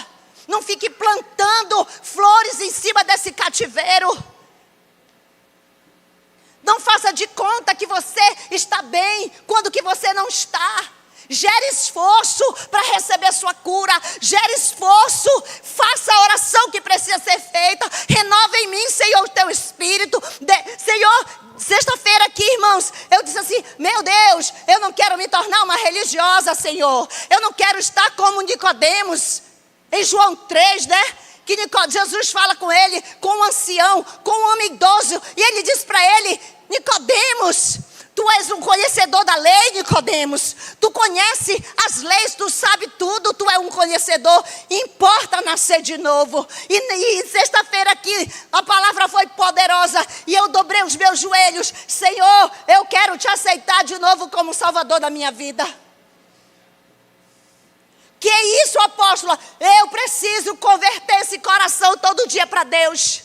[SPEAKER 1] Não fique plantando flores em cima desse cativeiro. Não faça de conta que você está bem, quando que você não está. Gere esforço para receber sua cura. Gere esforço, faça a oração que precisa ser feita. Renova em mim, Senhor, o teu espírito. Senhor, sexta-feira aqui, irmãos, eu disse assim: meu Deus, eu não quero me tornar uma religiosa, Senhor. Eu não quero estar como Nicodemos, em João 3, né? Que Jesus fala com ele, com um ancião, com um homem idoso, e ele diz para ele: Nicodemos, tu és um conhecedor da lei, Nicodemos. Tu conhece as leis, tu sabe tudo, tu é um conhecedor. Importa nascer de novo. E sexta-feira aqui, a palavra foi poderosa, e eu dobrei os meus joelhos. Senhor, eu quero te aceitar de novo como Salvador da minha vida. Que é isso, apóstola? Eu preciso converter esse coração todo dia para Deus.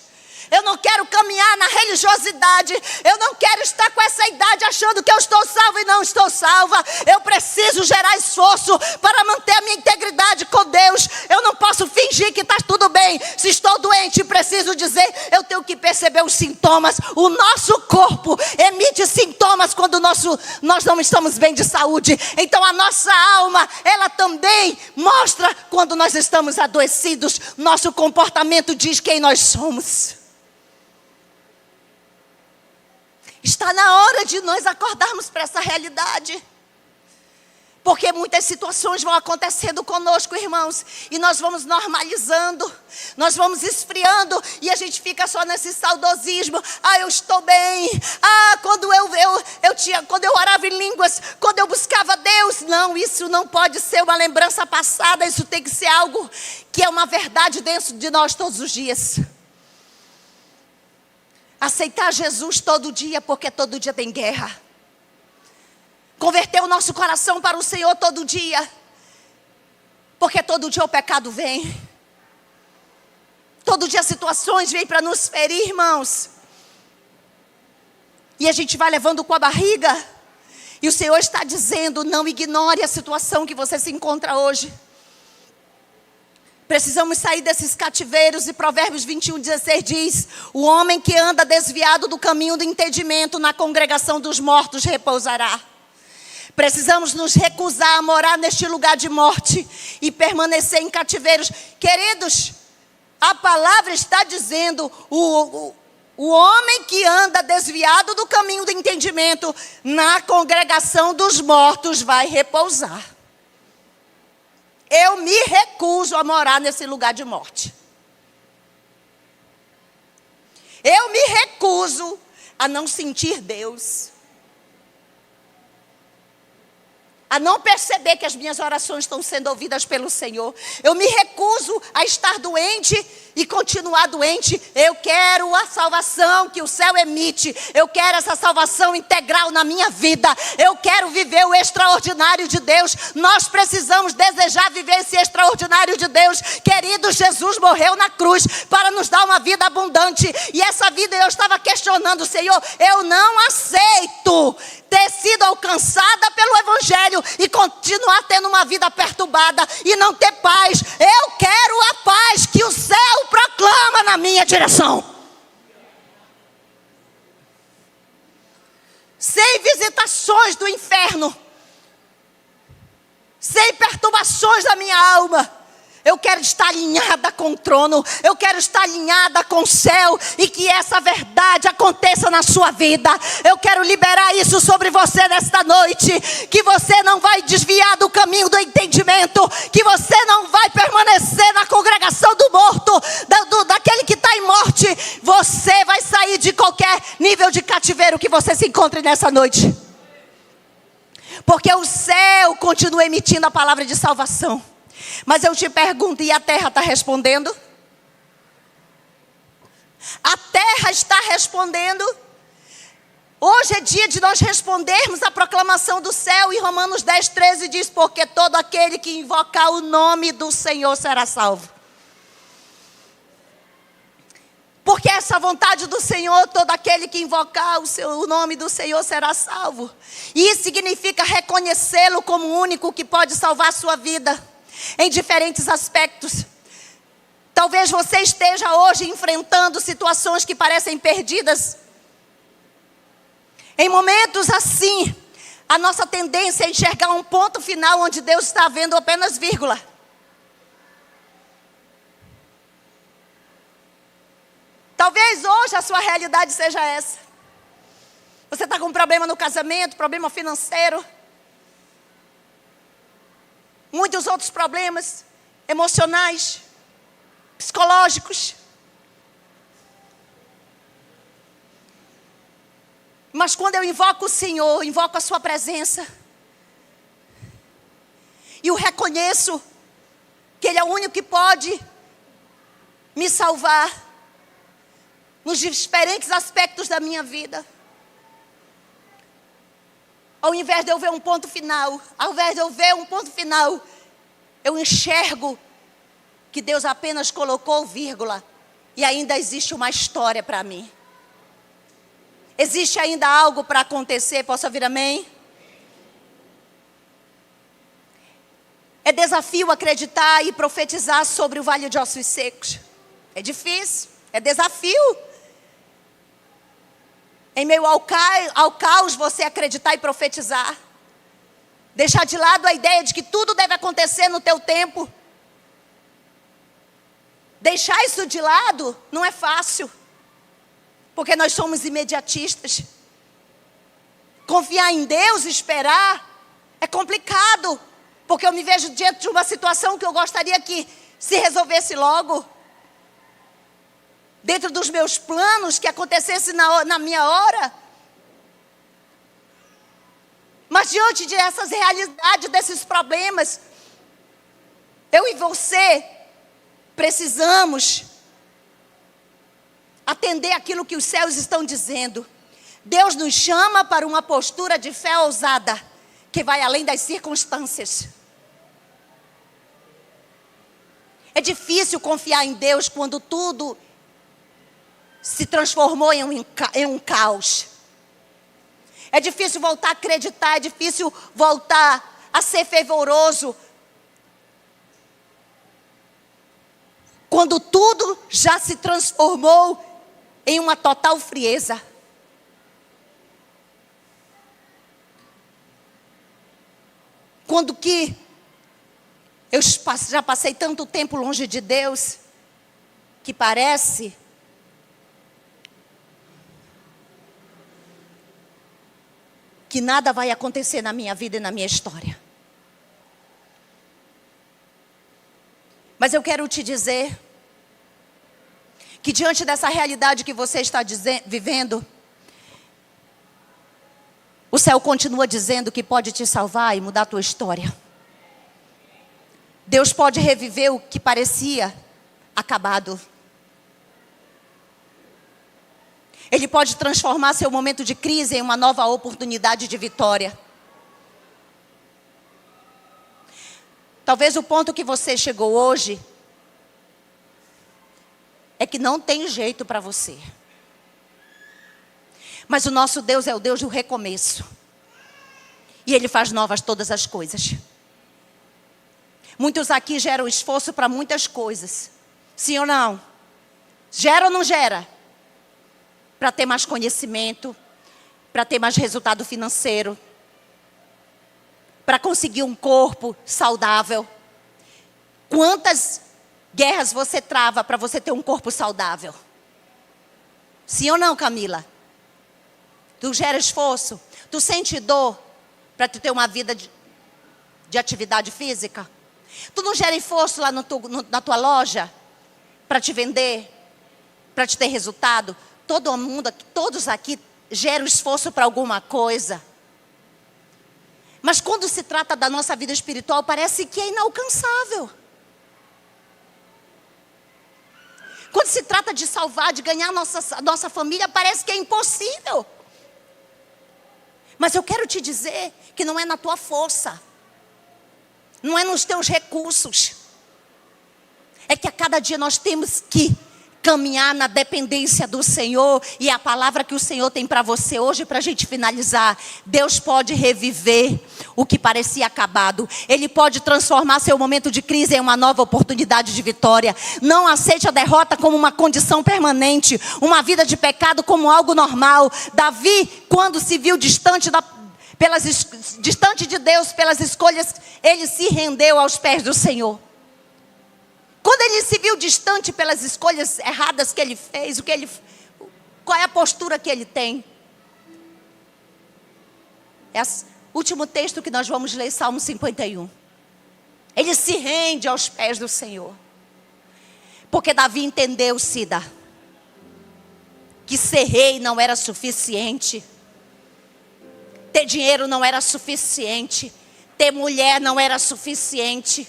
[SPEAKER 1] Eu não quero caminhar na religiosidade. Eu não quero estar com essa idade achando que eu estou salva e não estou salva. Eu preciso gerar esforço para manter a minha integridade com Deus. Eu não posso fingir que está tudo bem. Se estou doente, preciso dizer, eu tenho que perceber os sintomas. O nosso corpo emite sintomas quando nós não estamos bem de saúde. Então a nossa alma, ela também mostra quando nós estamos adoecidos. Nosso comportamento diz quem nós somos. Está na hora de nós acordarmos para essa realidade. Porque muitas situações vão acontecendo conosco, irmãos. E nós vamos normalizando. Nós vamos esfriando. E a gente fica só nesse saudosismo. Ah, eu estou bem. Ah, quando eu orava em línguas. Quando eu buscava Deus. Não, isso não pode ser uma lembrança passada. Isso tem que ser algo que é uma verdade dentro de nós todos os dias. Aceitar Jesus todo dia, porque todo dia tem guerra. Converter o nosso coração para o Senhor todo dia, porque todo dia o pecado vem. Todo dia situações vêm para nos ferir, irmãos. E a gente vai levando com a barriga. E o Senhor está dizendo, não ignore a situação que você se encontra hoje. Precisamos sair desses cativeiros. E Provérbios 21:16 diz: o homem que anda desviado do caminho do entendimento, na congregação dos mortos repousará. Precisamos nos recusar a morar neste lugar de morte e permanecer em cativeiros. Queridos, a palavra está dizendo, o homem que anda desviado do caminho do entendimento, na congregação dos mortos vai repousar. Eu me recuso a morar nesse lugar de morte. Eu me recuso a não sentir Deus. A não perceber que as minhas orações estão sendo ouvidas pelo Senhor. Eu me recuso a estar doente e continuar doente. Eu quero a salvação que o céu emite. Eu quero essa salvação integral na minha vida. Eu quero viver o extraordinário de Deus. Nós precisamos desejar viver esse extraordinário de Deus. Querido, Jesus morreu na cruz para nos dar uma vida abundante. E essa vida eu estava questionando, Senhor, eu não aceito ter sido alcançada pelo Evangelho e continuar tendo uma vida perturbada e não ter paz. Eu quero a paz que o céu proclama na minha direção. Sem visitações do inferno, sem perturbações da minha alma. Eu quero estar alinhada com o trono. Eu quero estar alinhada com o céu. E que essa verdade aconteça na sua vida. Eu quero liberar isso sobre você nesta noite. Que você não vai desviar do caminho do entendimento. Que você não vai permanecer na congregação do morto. Daquele que está em morte. Você vai sair de qualquer nível de cativeiro que você se encontre nessa noite. Porque o céu continua emitindo a palavra de salvação. Mas eu te pergunto, e a terra está respondendo? A terra está respondendo? Hoje é dia de nós respondermos a proclamação do céu. E Romanos 10:13 diz: porque todo aquele que invocar o nome do Senhor será salvo. Porque essa vontade do Senhor, todo aquele que invocar o nome do Senhor será salvo. E isso significa reconhecê-lo como o único que pode salvar a sua vida. Em diferentes aspectos. Talvez você esteja hoje enfrentando situações que parecem perdidas. Em momentos assim, a nossa tendência é enxergar um ponto final onde Deus está vendo apenas vírgula. Talvez hoje a sua realidade seja essa. Você está com um problema no casamento, problema financeiro. Muitos outros problemas emocionais, psicológicos. Mas quando eu invoco o Senhor, invoco a sua presença, e o reconheço que Ele é o único que pode me salvar nos diferentes aspectos da minha vida. Ao invés de eu ver um ponto final, eu enxergo que Deus apenas colocou vírgula e ainda existe uma história para mim. Existe ainda algo para acontecer, posso ouvir amém? É desafio acreditar e profetizar sobre o vale de ossos secos. É difícil, é desafio. Em meio ao caos, você acreditar e profetizar. Deixar de lado a ideia de que tudo deve acontecer no teu tempo. Deixar isso de lado não é fácil. Porque nós somos imediatistas. Confiar em Deus, esperar, É complicado, porque eu me vejo diante de uma situação que eu gostaria que se resolvesse logo. Dentro dos meus planos, que acontecesse na minha hora. Mas diante dessas realidades, desses problemas, eu e você precisamos atender aquilo que os céus estão dizendo. Deus nos chama para uma postura de fé ousada, que vai além das circunstâncias. É difícil confiar em Deus quando tudo se transformou em um caos. É difícil voltar a acreditar, é difícil voltar a ser fervoroso, quando tudo já se transformou em uma total frieza. Quando que eu já passei tanto tempo longe de Deus, que parece que nada vai acontecer na minha vida e na minha história. Mas eu quero te dizer que diante dessa realidade que você está vivendo, o céu continua dizendo que pode te salvar e mudar a tua história. Deus pode reviver o que parecia acabado. Ele pode transformar seu momento de crise em uma nova oportunidade de vitória. Talvez o ponto que você chegou hoje é que não tem jeito para você. Mas o nosso Deus é o Deus do recomeço. E Ele faz novas todas as coisas. Muitos aqui geram esforço para muitas coisas. Sim ou não? Gera ou não gera? Para ter mais conhecimento, para ter mais resultado financeiro, para conseguir um corpo saudável. Quantas guerras você trava para você ter um corpo saudável? Sim ou não, Camila? Tu gera esforço? Tu sente dor para tu ter uma vida de atividade física? Tu não gera esforço lá na tua loja para te vender, para te ter resultado? Todo mundo, todos aqui geram esforço para alguma coisa. Mas quando se trata da nossa vida espiritual, parece que é inalcançável. Quando se trata de salvar, de ganhar a nossa família, parece que é impossível. Mas eu quero te dizer que não é na tua força. Não é nos teus recursos. É que a cada dia nós temos que caminhar na dependência do Senhor. E a palavra que o Senhor tem para você hoje, para a gente finalizar: Deus pode reviver o que parecia acabado. Ele pode transformar seu momento de crise em uma nova oportunidade de vitória. Não aceite a derrota como uma condição permanente, uma vida de pecado como algo normal. Davi, quando se viu distante de Deus pelas escolhas, ele se rendeu aos pés do Senhor. Quando ele se viu distante pelas escolhas erradas que ele fez, qual é a postura que ele tem? É o último texto que nós vamos ler, Salmo 51. Ele se rende aos pés do Senhor. Porque Davi entendeu, Cida, que ser rei não era suficiente. Ter dinheiro não era suficiente. Ter mulher não era suficiente.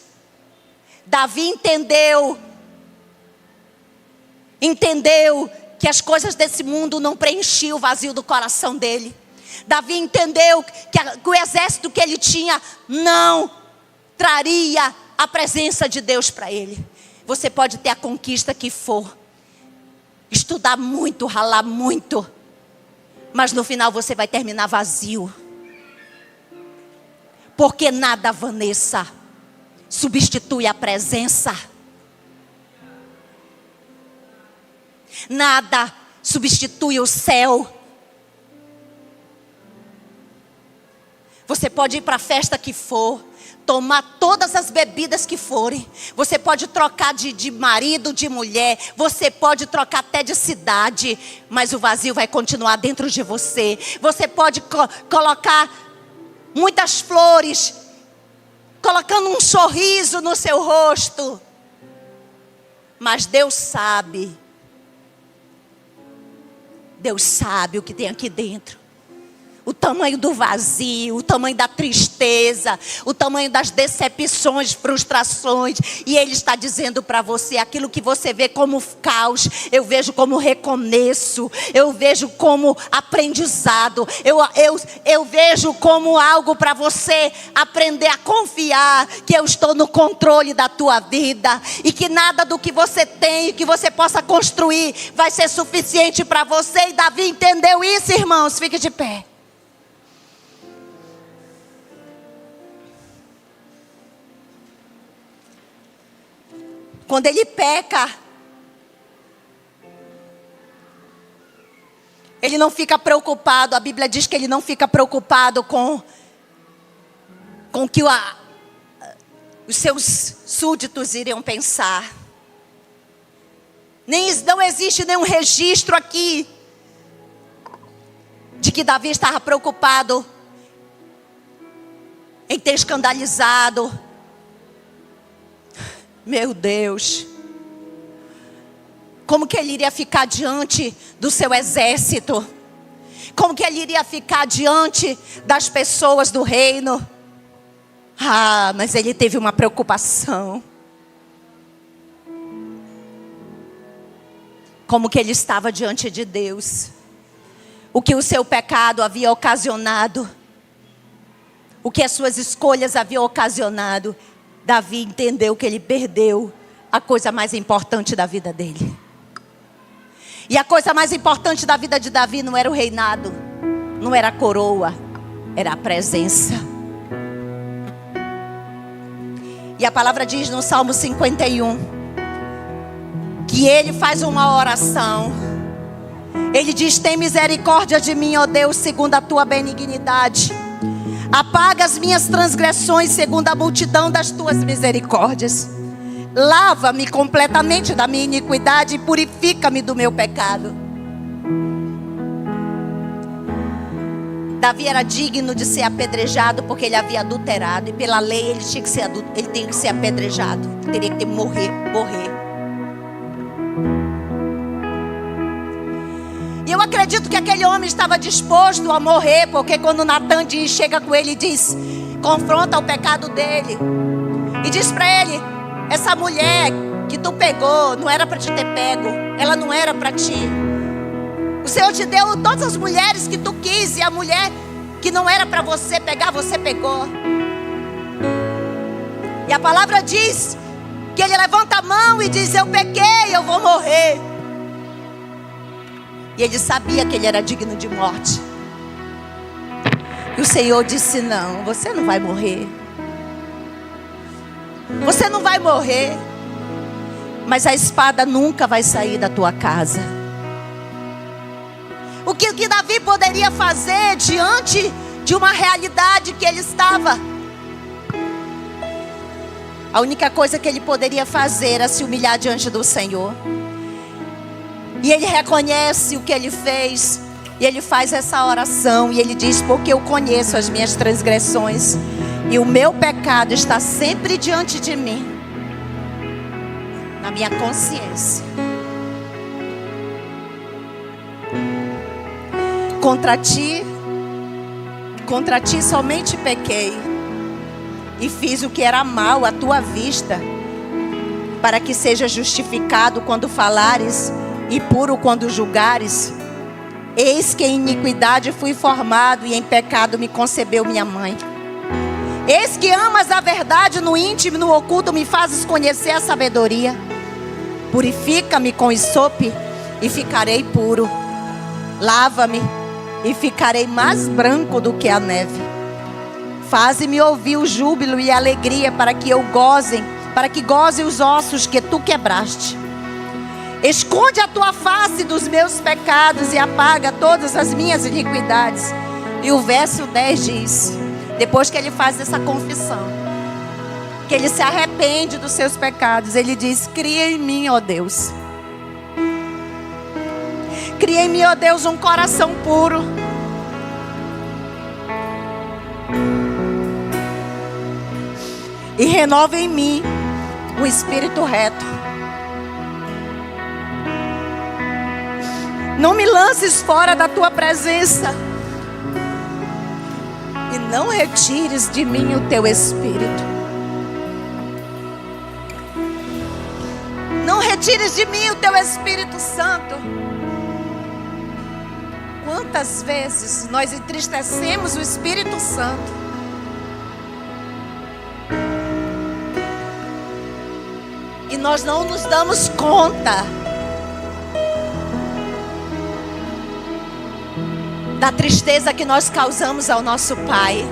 [SPEAKER 1] Davi entendeu que as coisas desse mundo não preenchiam o vazio do coração dele. Davi entendeu que o exército que ele tinha não traria a presença de Deus para ele. Você pode ter a conquista que for, estudar muito, ralar muito, mas no final você vai terminar vazio. Porque nada, Vanessa, substitui a presença. Nada substitui o céu. Você pode ir para a festa que for, tomar todas as bebidas que forem. Você pode trocar de marido, de mulher. Você pode trocar até de cidade. Mas o vazio vai continuar dentro de você. Você pode colocar muitas flores, colocando um sorriso no seu rosto. Mas Deus sabe o que tem aqui dentro. O tamanho do vazio, o tamanho da tristeza, o tamanho das decepções, frustrações. E Ele está dizendo para você, aquilo que você vê como caos, eu vejo como recomeço, eu vejo como aprendizado, eu vejo como algo para você aprender a confiar, que eu estou no controle da tua vida, e que nada do que você tem, que você possa construir, vai ser suficiente para você. E Davi entendeu isso, irmãos, fique de pé. Quando ele peca, ele não fica preocupado. A Bíblia diz que ele não fica preocupado com o que os seus súditos iriam pensar. Não existe nenhum registro aqui de que Davi estava preocupado em ter escandalizado. Meu Deus, como que ele iria ficar diante do seu exército? Como que ele iria ficar diante das pessoas do reino? Mas ele teve uma preocupação. Como que ele estava diante de Deus? O que o seu pecado havia ocasionado? O que as suas escolhas haviam ocasionado? Davi entendeu que ele perdeu a coisa mais importante da vida dele. E a coisa mais importante da vida de Davi não era o reinado, não era a coroa, era a presença. E a palavra diz no Salmo 51, que ele faz uma oração. Ele diz: tem misericórdia de mim, ó Deus, segundo a tua benignidade. Apaga as minhas transgressões segundo a multidão das tuas misericórdias. Lava-me completamente da minha iniquidade e purifica-me do meu pecado. Davi era digno de ser apedrejado porque ele havia adulterado. E pela lei ele tinha que ser apedrejado. Teria que morrer. E eu acredito que aquele homem estava disposto a morrer, porque quando Natan chega com ele e diz, confronta o pecado dele, e diz para ele: essa mulher que tu pegou não era para te ter pego, ela não era para ti. O Senhor te deu todas as mulheres que tu quis, e a mulher que não era para você pegar, você pegou. E a palavra diz que ele levanta a mão e diz: eu pequei, eu vou morrer. E ele sabia que ele era digno de morte. E o Senhor disse: não, você não vai morrer. Você não vai morrer. Mas a espada nunca vai sair da tua casa. O que Davi poderia fazer diante de uma realidade que ele estava? A única coisa que ele poderia fazer era se humilhar diante do Senhor. E ele reconhece o que ele fez. E ele faz essa oração. E ele diz: porque eu conheço as minhas transgressões, e o meu pecado está sempre diante de mim, na minha consciência. Contra ti somente pequei, e fiz o que era mal à tua vista, para que seja justificado quando falares e puro quando julgares. Eis que em iniquidade fui formado, e em pecado me concebeu minha mãe. Eis que amas a verdade no íntimo e no oculto, me fazes conhecer a sabedoria. Purifica-me com isope e ficarei puro. Lava-me e ficarei mais branco do que a neve. Faze-me ouvir o júbilo e a alegria, para que gozem os ossos que tu quebraste. Esconde a tua face dos meus pecados e apaga todas as minhas iniquidades. E o verso 10 diz, depois que ele faz essa confissão, que ele se arrepende dos seus pecados, ele diz: cria em mim, ó Deus. Cria em mim, ó Deus, um coração puro. e renova em mim um espírito reto. Não me lances fora da tua presença e não retires de mim o teu espírito. Não retires de mim o teu Espírito Santo. Quantas vezes nós entristecemos o Espírito Santo? E nós não nos damos conta da tristeza que nós causamos ao nosso Pai,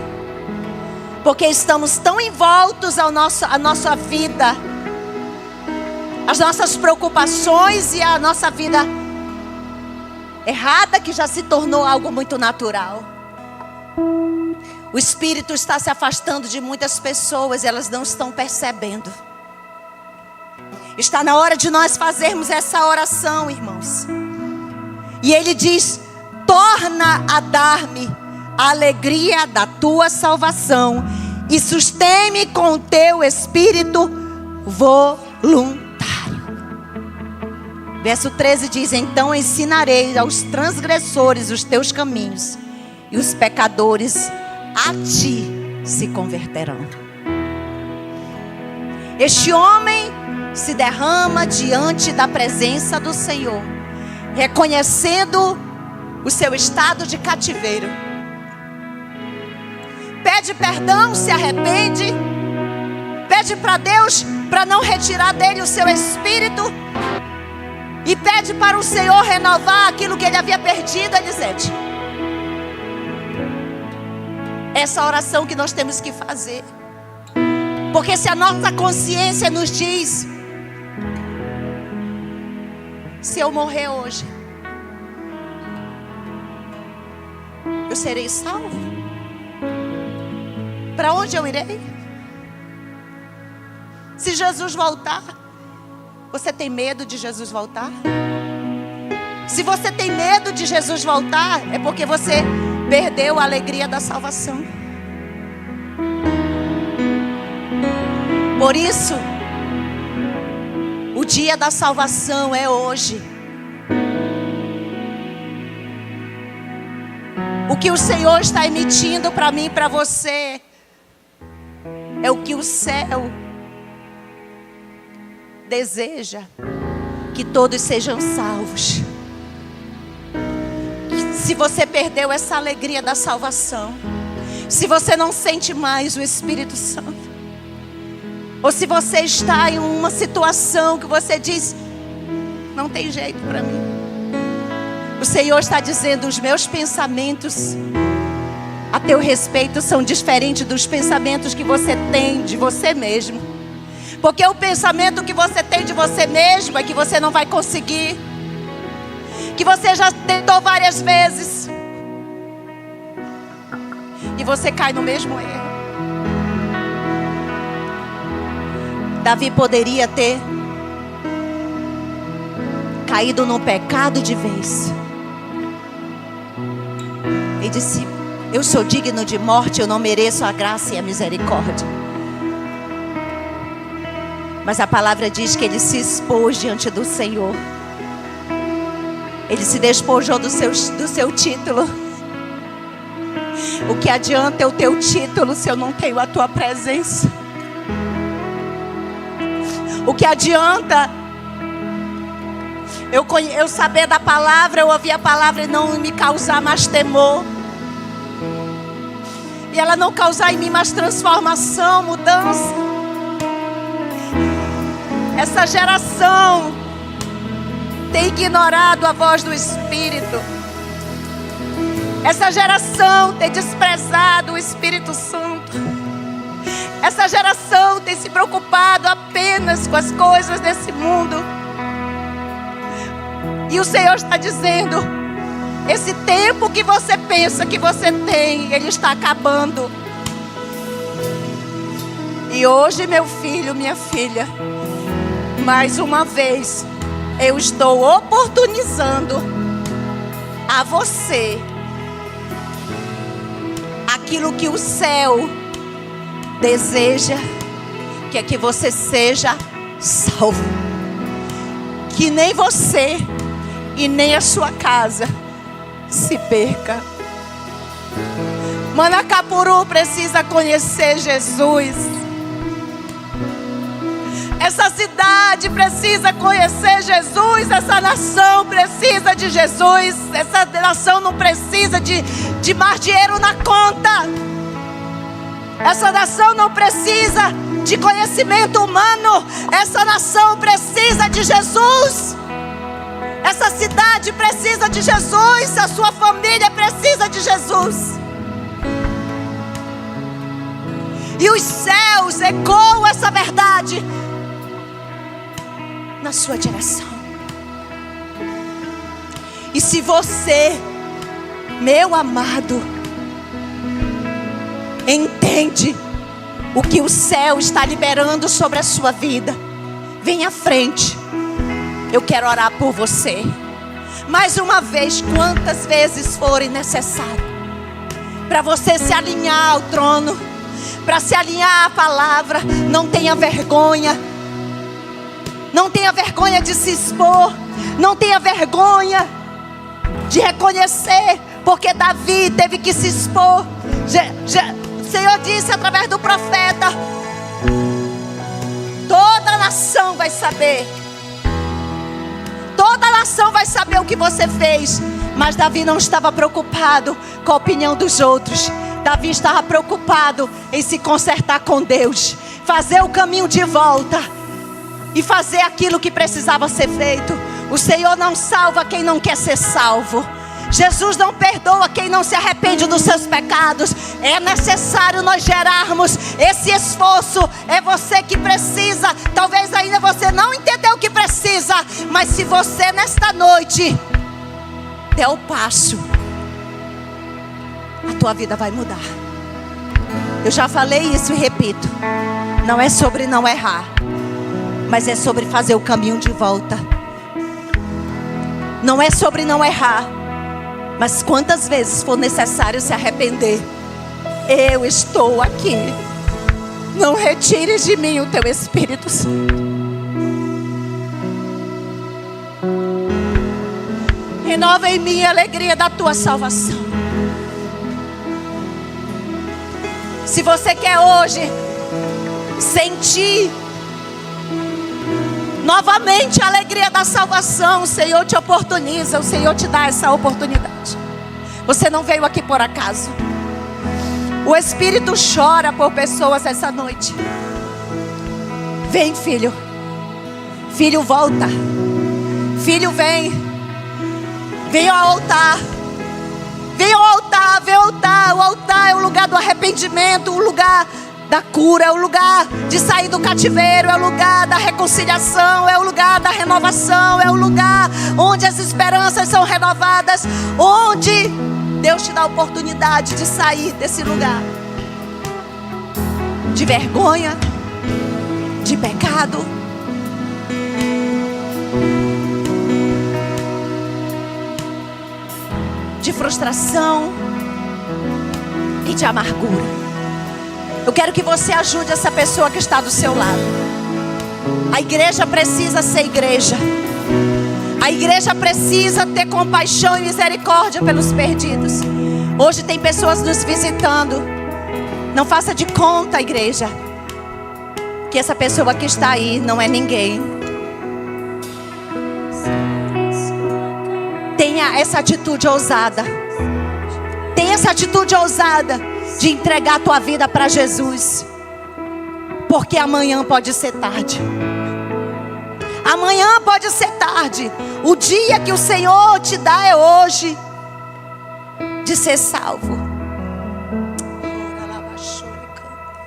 [SPEAKER 1] porque estamos tão envoltos à nossa vida, as nossas preocupações e a nossa vida errada, que já se tornou algo muito natural. O Espírito está se afastando de muitas pessoas, elas não estão percebendo. Está na hora de nós fazermos essa oração, irmãos. E Ele diz: torna a dar-me a alegria da tua salvação e sustém-me com o teu espírito voluntário. Verso 13 diz: então ensinarei aos transgressores os teus caminhos, e os pecadores a ti se converterão. Este homem se derrama diante da presença do Senhor, reconhecendo o seu estado de cativeiro. Pede perdão, se arrepende, pede para Deus para não retirar dele o seu espírito, e pede para o Senhor renovar aquilo que ele havia perdido, Elisete. Essa oração que nós temos que fazer. Porque se a nossa consciência nos diz: se eu morrer hoje, eu serei salvo, para onde eu irei? Se Jesus voltar, você tem medo de Jesus voltar? Se você tem medo de Jesus voltar, é porque você perdeu a alegria da salvação. Por isso, o dia da salvação é hoje. O que o Senhor está emitindo para mim e para você é o que o céu deseja: que todos sejam salvos. Se você perdeu essa alegria da salvação, se você não sente mais o Espírito Santo, ou se você está em uma situação que você diz: não tem jeito para mim, o Senhor está dizendo: os meus pensamentos a teu respeito são diferentes dos pensamentos que você tem de você mesmo. Porque o pensamento que você tem de você mesmo é que você não vai conseguir, que você já tentou várias vezes e você cai no mesmo erro. Davi poderia ter caído no pecado de vez. Ele disse: eu sou digno de morte, eu não mereço a graça e a misericórdia. Mas a palavra diz que ele se expôs diante do Senhor. Ele se despojou do seu título. O que adianta é o teu título se eu não tenho a tua presença? O que adianta eu saber da palavra, eu ouvir a palavra e não me causar mais temor? E ela não causar em mim mais transformação, mudança? Essa geração tem ignorado a voz do Espírito. Essa geração tem desprezado o Espírito Santo. Essa geração tem se preocupado apenas com as coisas desse mundo. E o Senhor está dizendo: esse tempo que você pensa que você tem, ele está acabando. E hoje, meu filho, minha filha, mais uma vez, eu estou oportunizando a você aquilo que o céu deseja quer que você seja salvo. Que nem você e nem a sua casa se perca. Manacapuru precisa conhecer Jesus. Essa cidade precisa conhecer Jesus. Essa nação precisa de Jesus. Essa nação não precisa de mais dinheiro na conta. Essa nação não precisa de conhecimento humano. Essa nação precisa de Jesus. Essa cidade precisa de Jesus. A sua família precisa de Jesus. E os céus ecoam essa verdade na sua direção. E se você, meu amado, entende o que o céu está liberando sobre a sua vida, vem à frente. Eu quero orar por você. Mais uma vez, quantas vezes forem necessário, para você se alinhar ao trono, para se alinhar à palavra. Não tenha vergonha. Não tenha vergonha de se expor. Não tenha vergonha de reconhecer, porque Davi teve que se expor. O Senhor disse através do profeta: toda a nação vai saber. Toda a nação vai saber o que você fez. Mas Davi não estava preocupado com a opinião dos outros. Davi estava preocupado em se consertar com Deus, fazer o caminho de volta e fazer aquilo que precisava ser feito. O Senhor não salva quem não quer ser salvo. Jesus não perdoa quem não se arrepende dos seus pecados. É necessário nós gerarmos esse esforço. É você que precisa. Talvez ainda você não entendeu o que precisa, mas se você nesta noite der o passo, a tua vida vai mudar. Eu já falei isso e repito. Não é sobre não errar, mas é sobre fazer o caminho de volta. Não é sobre não errar, mas quantas vezes for necessário se arrepender. Eu estou aqui. Não retires de mim o teu Espírito Santo. Renova em mim a alegria da tua salvação. Se você quer hoje sentir novamente a alegria da salvação, o Senhor te oportuniza, o Senhor te dá essa oportunidade. Você não veio aqui por acaso. O Espírito chora por pessoas essa noite. Vem, filho. Filho, volta. Filho, vem. Vem ao altar. Vem ao altar, vem ao altar. O altar é o lugar do arrependimento, o lugar da cura, é o lugar de sair do cativeiro, é o lugar da reconciliação, é o lugar da renovação, é o lugar onde as esperanças são renovadas, onde Deus te dá a oportunidade de sair desse lugar de vergonha, de pecado. De frustração e de amargura. Eu quero que você ajude essa pessoa que está do seu lado. A igreja precisa ser igreja. A igreja precisa ter compaixão e misericórdia pelos perdidos. Hoje tem pessoas nos visitando. Não faça de conta, igreja, que essa pessoa que está aí não é ninguém. Tenha essa atitude ousada. Tenha essa atitude ousada de entregar a tua vida para Jesus. Porque amanhã pode ser tarde. Amanhã pode ser tarde. O dia que o Senhor te dá é hoje de ser salvo.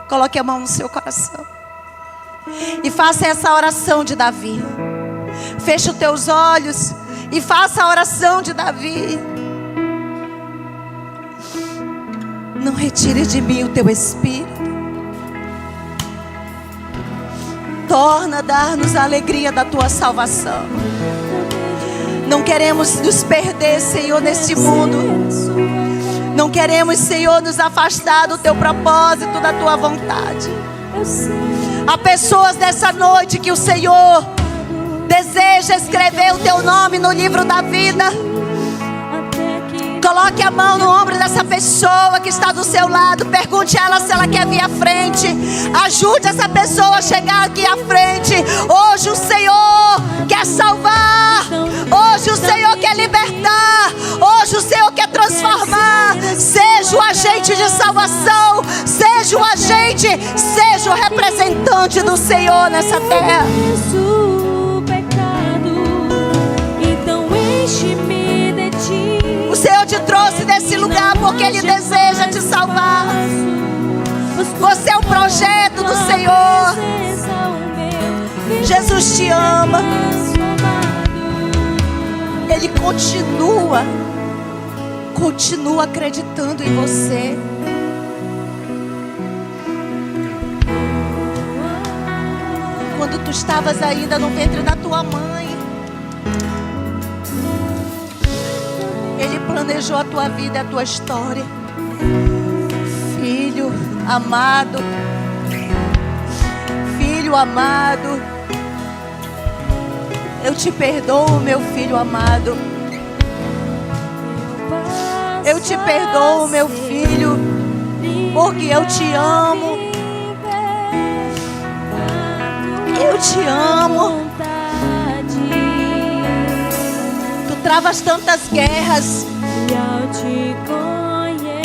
[SPEAKER 1] Coloque a mão no seu coração e faça essa oração de Davi. Feche os teus olhos e faça a oração de Davi. Não retire de mim o teu Espírito. Torna a dar-nos a alegria da tua salvação. Não queremos nos perder, Senhor, neste mundo. Não queremos, Senhor, nos afastar do teu propósito, da tua vontade. Há pessoas nessa noite que o Senhor deseja escrever o teu nome no livro da vida. Coloque a mão no ombro dessa pessoa que está do seu lado. Pergunte a ela se ela quer vir à frente. Ajude essa pessoa a chegar aqui à frente. Hoje o Senhor quer salvar. Hoje o Senhor quer libertar. Hoje o Senhor quer transformar. Seja o agente de salvação. Seja o agente. Seja o representante do Senhor nessa terra. O Senhor te trouxe desse lugar porque Ele deseja te salvar. Você é o projeto do Senhor. Jesus te ama. Ele continua acreditando em você. Quando tu estavas ainda no ventre da tua mãe, Ele planejou a tua vida, a tua história. Filho amado, filho amado, eu te perdoo, meu filho amado. Eu te perdoo, meu filho, porque eu te amo. Eu te amo. Travas tantas guerras,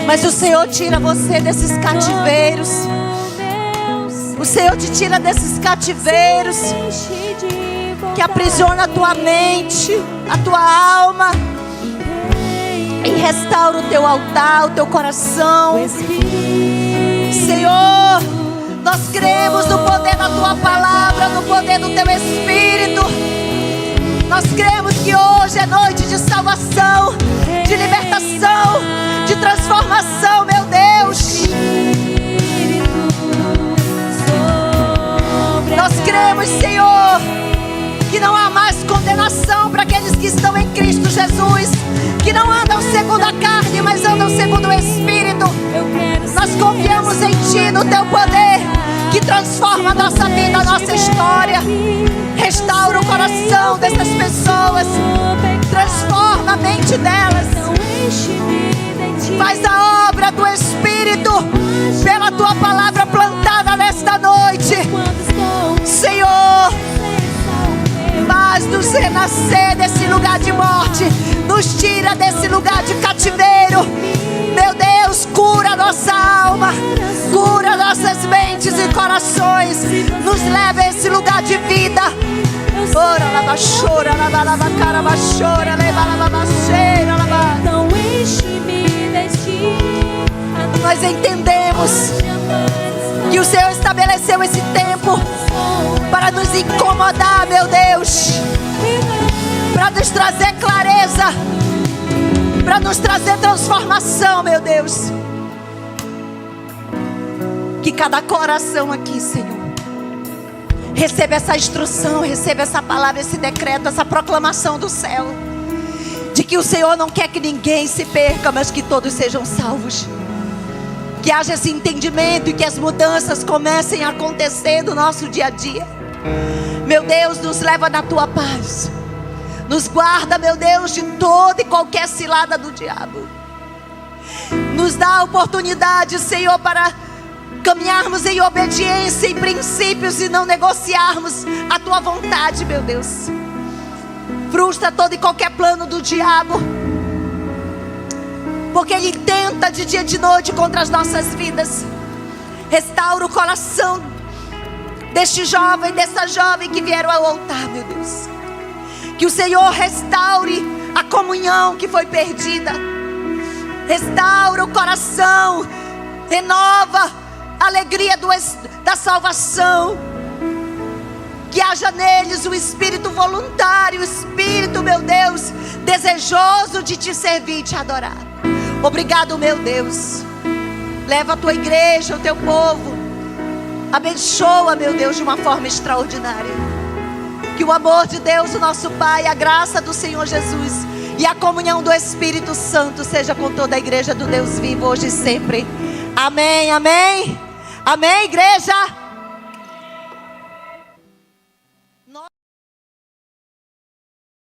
[SPEAKER 1] mas o Senhor tira você desses cativeiros. O Senhor te tira desses cativeiros que aprisiona a tua mente, a tua alma, e restaura o teu altar, o teu coração. Senhor, nós cremos no poder da tua palavra, no poder do teu Espírito. Nós cremos que hoje é noite de salvação, de libertação, de transformação, meu Deus. Nós cremos, Senhor, que não há mais condenação para aqueles que estão em Cristo Jesus, que não andam segundo a carne, mas andam segundo o Espírito. Nós confiamos em Ti, no Teu poder, que transforma a nossa vida, a nossa história. Restaura o coração dessas pessoas. Transforma a mente delas. Faz a obra do Espírito pela Tua palavra plantada nesta noite. Senhor, faz-nos renascer desse lugar de morte. Nos tira desse lugar de cativeiro. Meu Deus, cura nossa alma. Cura nossas mentes e corações. Nos leva a esse lugar de vida. Ora, lava, chora, lava, lava, cara, lava, chora, leva, lava, maceira, lava.
[SPEAKER 2] Então enche-me de Ti.
[SPEAKER 1] Nós entendemos que o Senhor estabeleceu esse tempo para nos incomodar, meu Deus, para nos trazer clareza, para nos trazer transformação, meu Deus. Que cada coração aqui, Senhor, receba essa instrução, receba essa palavra, esse decreto, essa proclamação do céu, de que o Senhor não quer que ninguém se perca, mas que todos sejam salvos. Que haja esse entendimento e que as mudanças comecem a acontecer no nosso dia a dia. Meu Deus, nos leva na Tua paz. Nos guarda, meu Deus, de toda e qualquer cilada do diabo. Nos dá a oportunidade, Senhor, para caminharmos em obediência, em princípios e não negociarmos a Tua vontade, meu Deus. Frustra todo e qualquer plano do diabo, porque ele tenta de dia e de noite contra as nossas vidas. Restaura o coração deste jovem, dessa jovem que vieram ao altar, meu Deus. Que o Senhor restaure a comunhão que foi perdida. Restaura o coração, renova a alegria da salvação. Que haja neles o espírito voluntário, o espírito, meu Deus, desejoso de Te servir e Te adorar. Obrigado, meu Deus. Leva a Tua igreja, o Teu povo. Abençoa, meu Deus, de uma forma extraordinária. Que o amor de Deus, o nosso Pai, a graça do Senhor Jesus e a comunhão do Espírito Santo seja com toda a igreja do Deus vivo, hoje e sempre. Amém, amém. Amém, igreja.